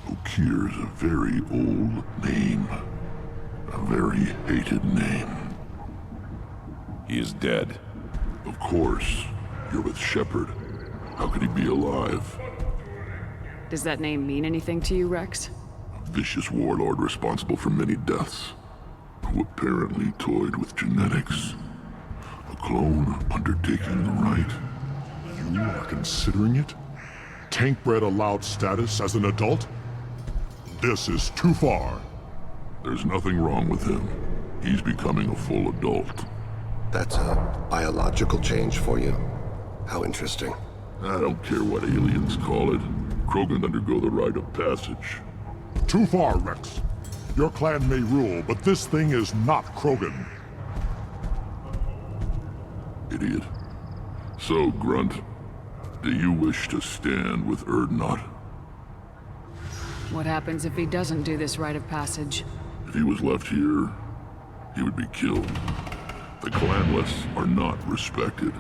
Okir's a very old name. A very hated name. He is dead. Of course. You're with Shepard. How could he be alive? Does that name mean anything to you, Rex? A vicious warlord responsible for many deaths, who apparently toyed with genetics. A clone undertaking the rite. You are considering it? Tank-bred allowed status as an adult? This is too far. There's nothing wrong with him. He's becoming a full adult. That's a biological change for you. How interesting. I don't care what aliens call it. Krogan undergo the rite of passage. Too far, Rex. Your clan may rule, but this thing is not Krogan. Idiot. So, Grunt, do you wish to stand with Urdnot? What happens if he doesn't do this rite of passage? If he was left here, he would be killed. The clanless are not respected.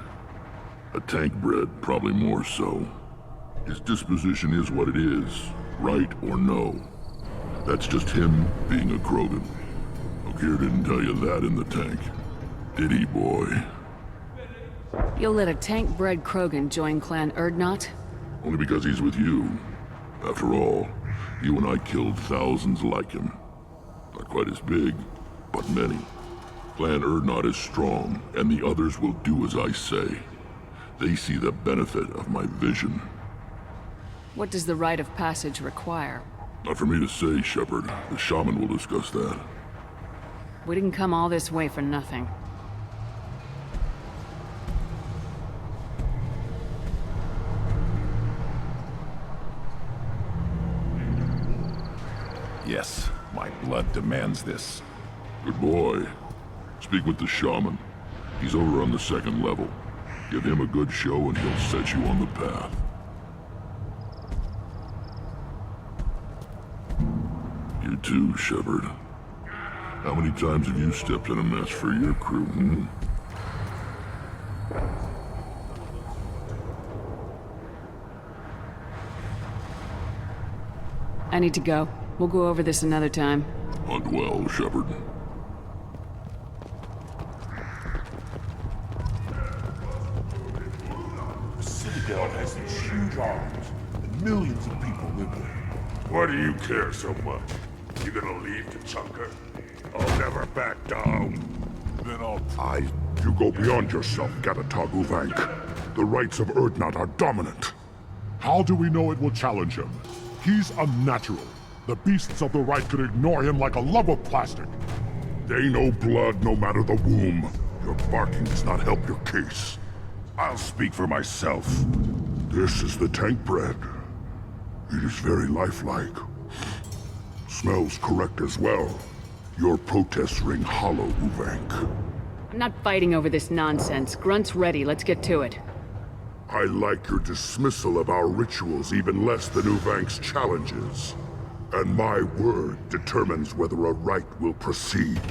A tank-bred, probably more so. His disposition is what it is, right or no. That's just him being a Krogan. Okir didn't tell you that in the tank. Did he, boy? You'll let a tank-bred Krogan join Clan Urdnot? Only because he's with you. After all, you and I killed thousands like him. Not quite as big, but many. Clan Urdnot is strong, and the others will do as I say. They see the benefit of my vision. What does the rite of passage require? Not for me to say, Shepard. The shaman will discuss that. We didn't come all this way for nothing. Yes, my blood demands this. Good boy. Speak with the shaman. He's over on the second level. Give him a good show and he'll set you on the path. You too, Shepard. How many times have you stepped in a mess for your crew, hmm? I need to go. We'll go over this another time. Hunt well, Shepard. The Citadel has these huge arms, and millions of people live there. Why do you care so much? You gonna leave to Chunker? I'll never back down. Then You go beyond yourself, Gatatog Uvank. The rights of Urdnot are dominant. How do we know it will challenge him? He's unnatural. The beasts of the right could ignore him like a lump of plastic. They know blood no matter the womb. Your barking does not help your case. I'll speak for myself. This is the tank bred. It is very lifelike. Smells correct as well. Your protests ring hollow, Uvank. I'm not fighting over this nonsense. Grunt's ready. Let's get to it. I like your dismissal of our rituals even less than Uvank's challenges. And my word determines whether a rite will proceed.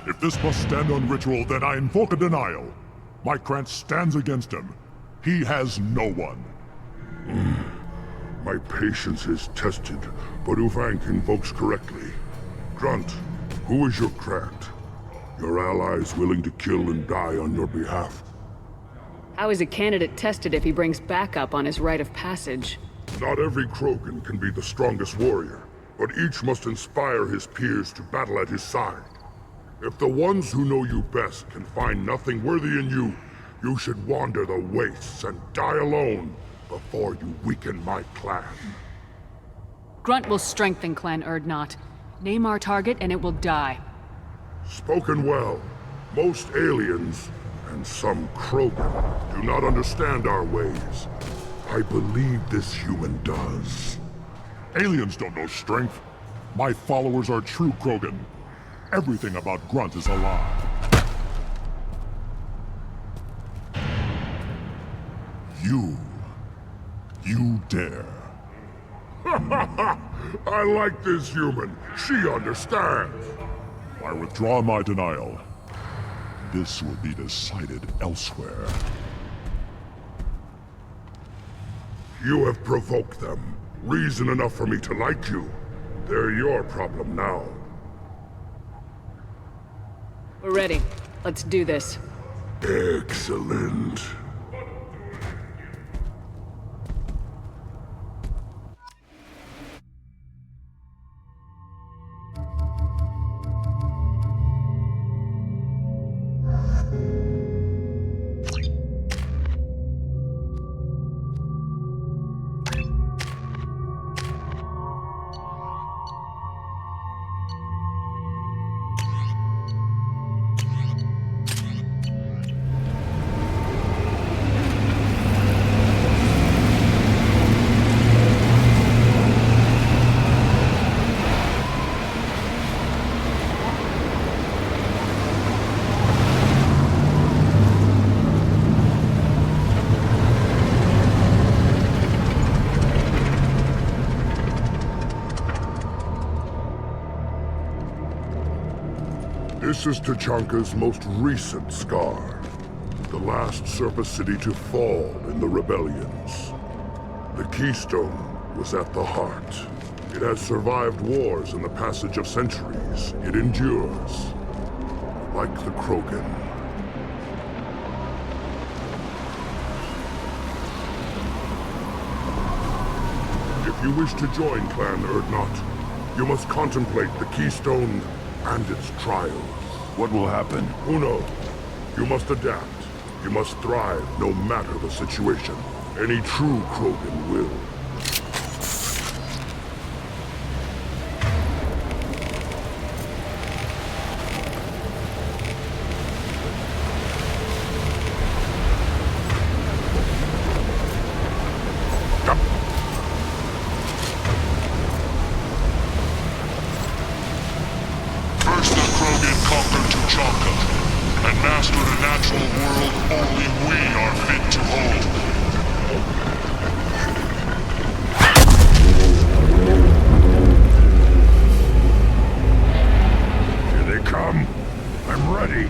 If this must stand on ritual, then I invoke a denial. My Grant stands against him. He has no one. My patience is tested, but Uvank invokes correctly. Grunt, who is your Grant? Your allies willing to kill and die on your behalf. How is a candidate tested if he brings backup on his rite of passage? Not every Krogan can be the strongest warrior, but each must inspire his peers to battle at his side. If the ones who know you best can find nothing worthy in you, you should wander the wastes and die alone before you weaken my clan. Grunt will strengthen Clan Urdnot. Name our target and it will die. Spoken well. Most aliens, and some Krogan, do not understand our ways. I believe this human does. Aliens don't know strength. My followers are true Krogan. Everything about Grunt is a lie. You dare. I like this human. She understands. I withdraw my denial. This will be decided elsewhere. You have provoked them. Reason enough for me to like you. They're your problem now. We're ready. Let's do this. Excellent. This is Tachanka's most recent scar. The last surface city to fall in the rebellions. The Keystone was at the heart. It has survived wars and the passage of centuries. It endures. Like the Krogan. If you wish to join Clan Urdnot, you must contemplate the Keystone and its trials. What will happen? Who knows? You must adapt. You must thrive no matter the situation. Any true Krogan will. First the Krogan conquered Tachanka, and mastered a natural world only we are fit to hold. Here they come. I'm ready.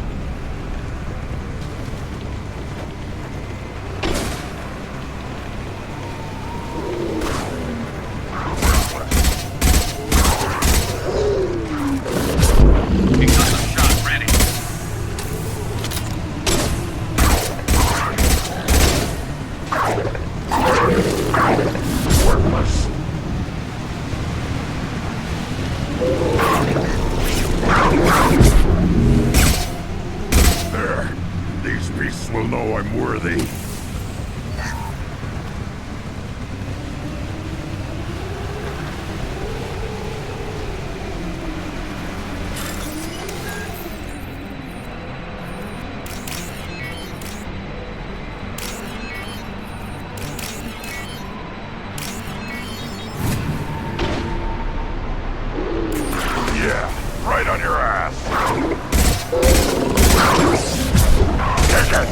There. These beasts will know I'm worthy. Yeah, right on your ass. Take it!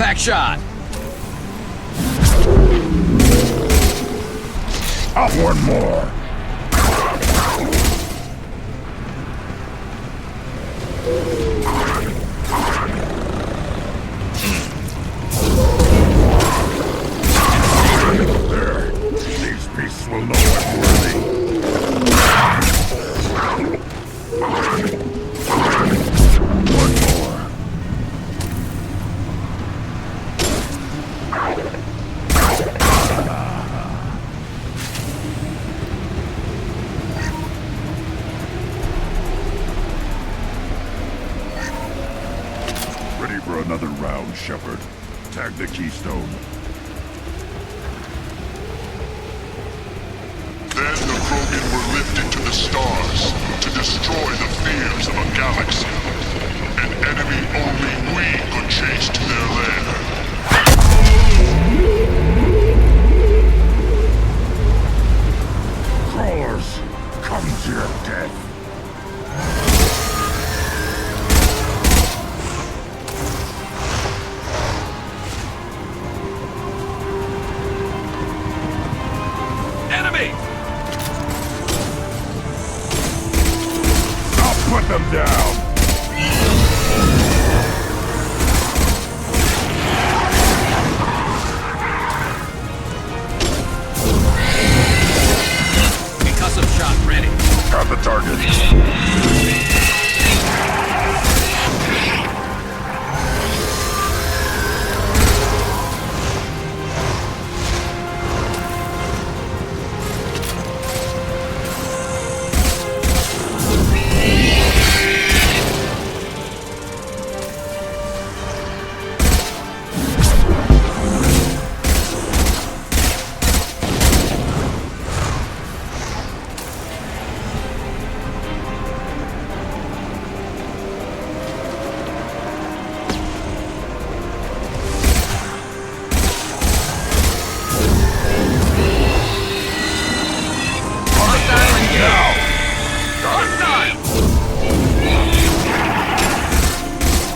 impact shot! Up one more! There. These beasts will know I'm worthy. One more. Ready for another round, Shepard. Tag the keystone. Then the Krogan were lifted to the stars to destroy the fears of a galaxy. An enemy only we could chase to their lair. Crawlers, come to your death. Enemy! I'll put them down. Concussive shot ready. Got the target.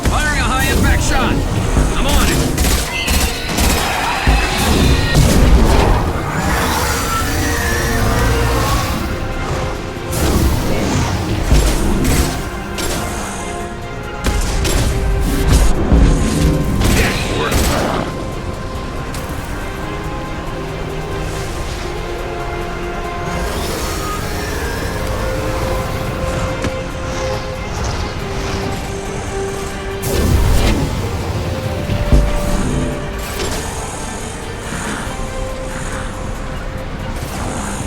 Firing a high impact shot! I'm on it!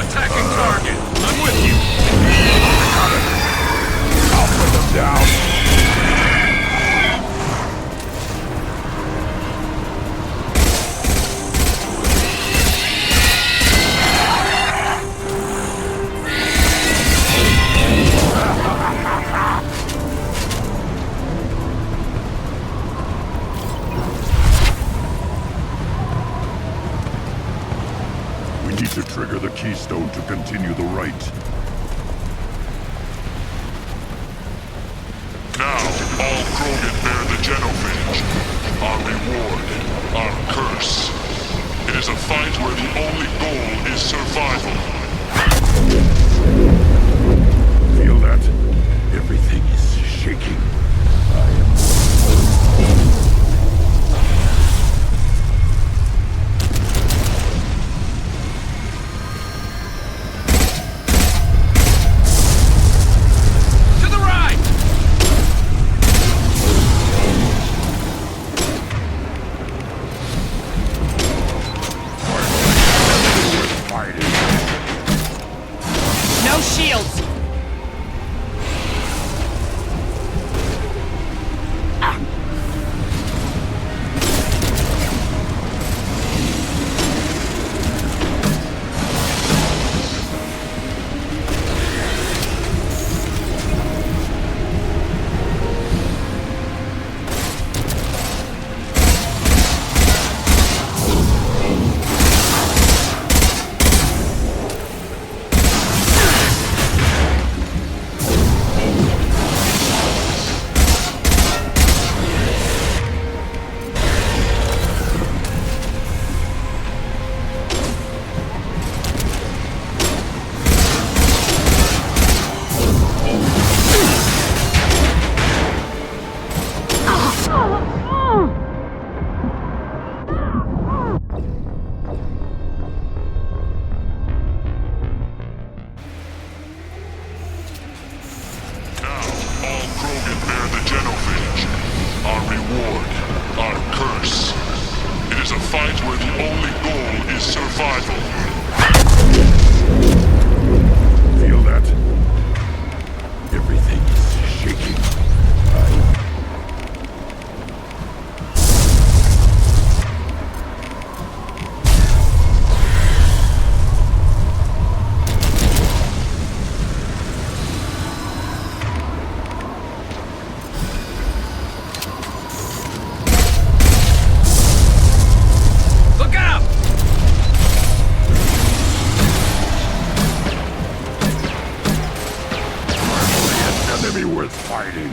Attacking target! I'm with you! I'll put them down. We need to trigger the keystone to continue the rite. Now, all Krogan bear the genophage. Our reward, our curse. It is a fight where the only goal is survival. Feel that? Everything is shaking. To the right! Fighting. worth fighting.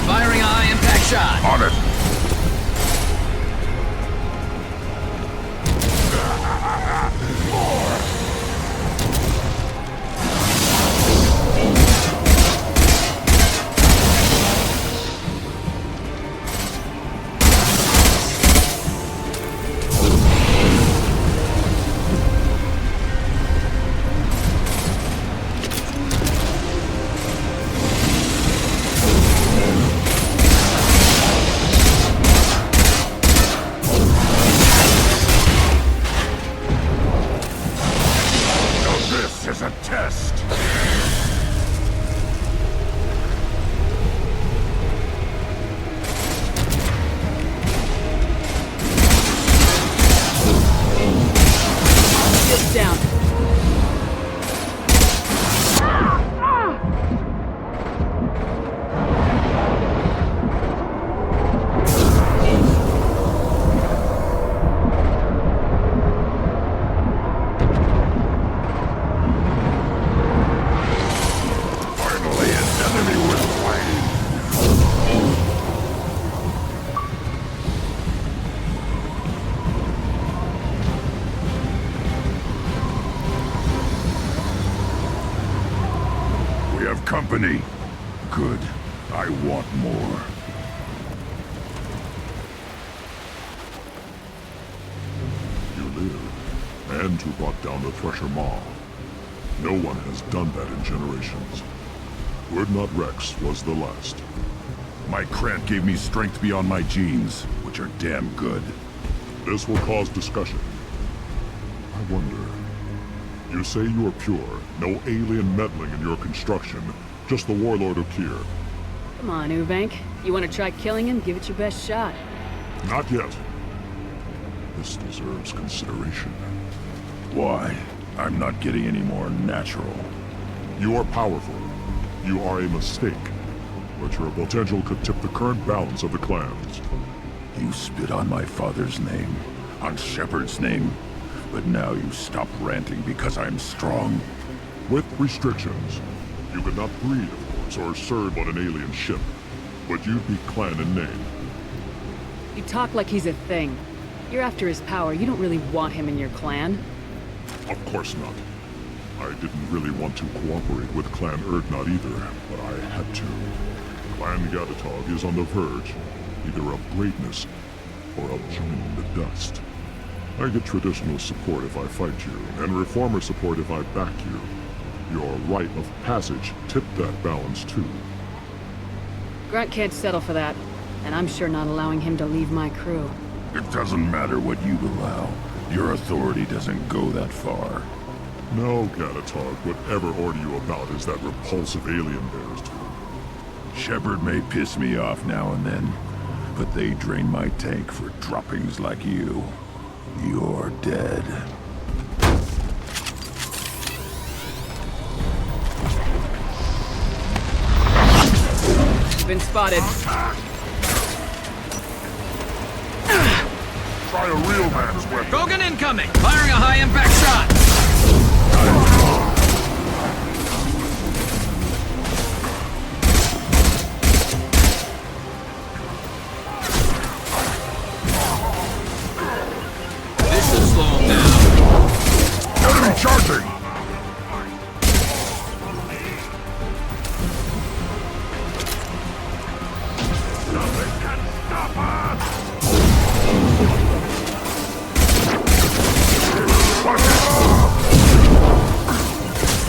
Firing a high-impact shot. On it. This is a test. Shields down. Finally, an enemy worth fighting. We have company. Good. I want more. You live, and you brought down the Thresher Maw. No one has done that in generations. Urdnot Rex was the last. My Krant gave me strength beyond my genes, which are damn good. This will cause discussion. I wonder... You say you are pure, no alien meddling in your construction, just the warlord of Kier. Come on, Uvank. You want to try killing him? Give it your best shot. Not yet. This deserves consideration. Why? I'm not getting any more natural. You are powerful. You are a mistake. But your potential could tip the current balance of the clans. You spit on my father's name, on Shepard's name, but now you stop ranting because I'm strong. With restrictions. You could not breed, of course, or serve on an alien ship. But you'd be clan in name. You talk like he's a thing. You're after his power. You don't really want him in your clan. Of course not. I didn't really want to cooperate with Clan Urdnot either, but I had to. Clan Gatatog is on the verge, either of greatness or of joining the dust. I get traditional support if I fight you, and reformer support if I back you. Your rite of passage tipped that balance too. Grunt can't settle for that, and I'm sure not allowing him to leave my crew. It doesn't matter what you allow. Your authority doesn't go that far. No, Gatatog, whatever order you about is that repulsive alien bears to. Shepard may piss me off now and then, but they drain my tank for droppings like you. You're dead. Been spotted. Try a real man's weapon. Krogan incoming! Firing a high-impact shot! This should slow him down. Enemy charging! Nothing can stop us!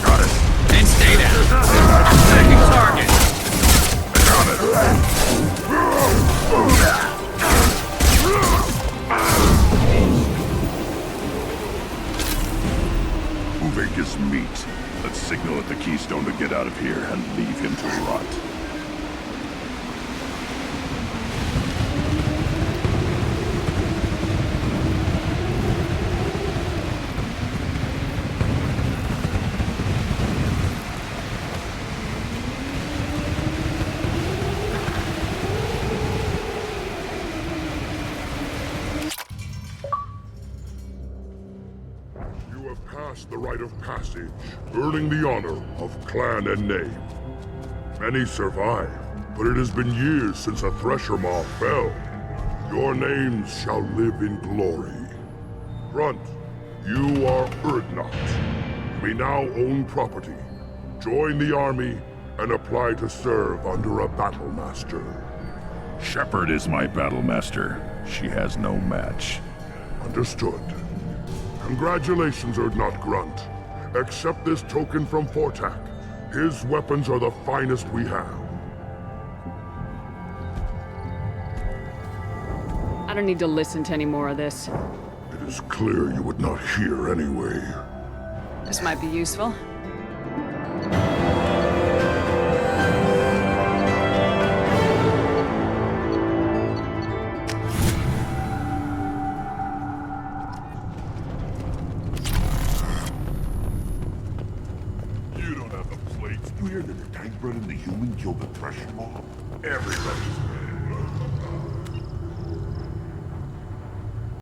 Got it. And stay down. Attacking target. Got it. Uvik is meat. Let's signal at the Keystone to get out of here and leave him to rot. possess the rite of passage, earning the honor of clan and name. Many survive, but it has been years since a Thresher Maw fell. Your names shall live in glory. Grunt, you are Urdnot. You may now own property. Join the army and apply to serve under a battle master. Shepard is my battle master. She has no match. Understood. Congratulations, Urdnot Grunt. Accept this token from Fortak. His weapons are the finest we have. I don't need to listen to any more of this. It is clear you would not hear anyway. This might be useful. You don't have the plates. You hear that the tank bred and the human killed the Thresher Maw? Everybody's dead.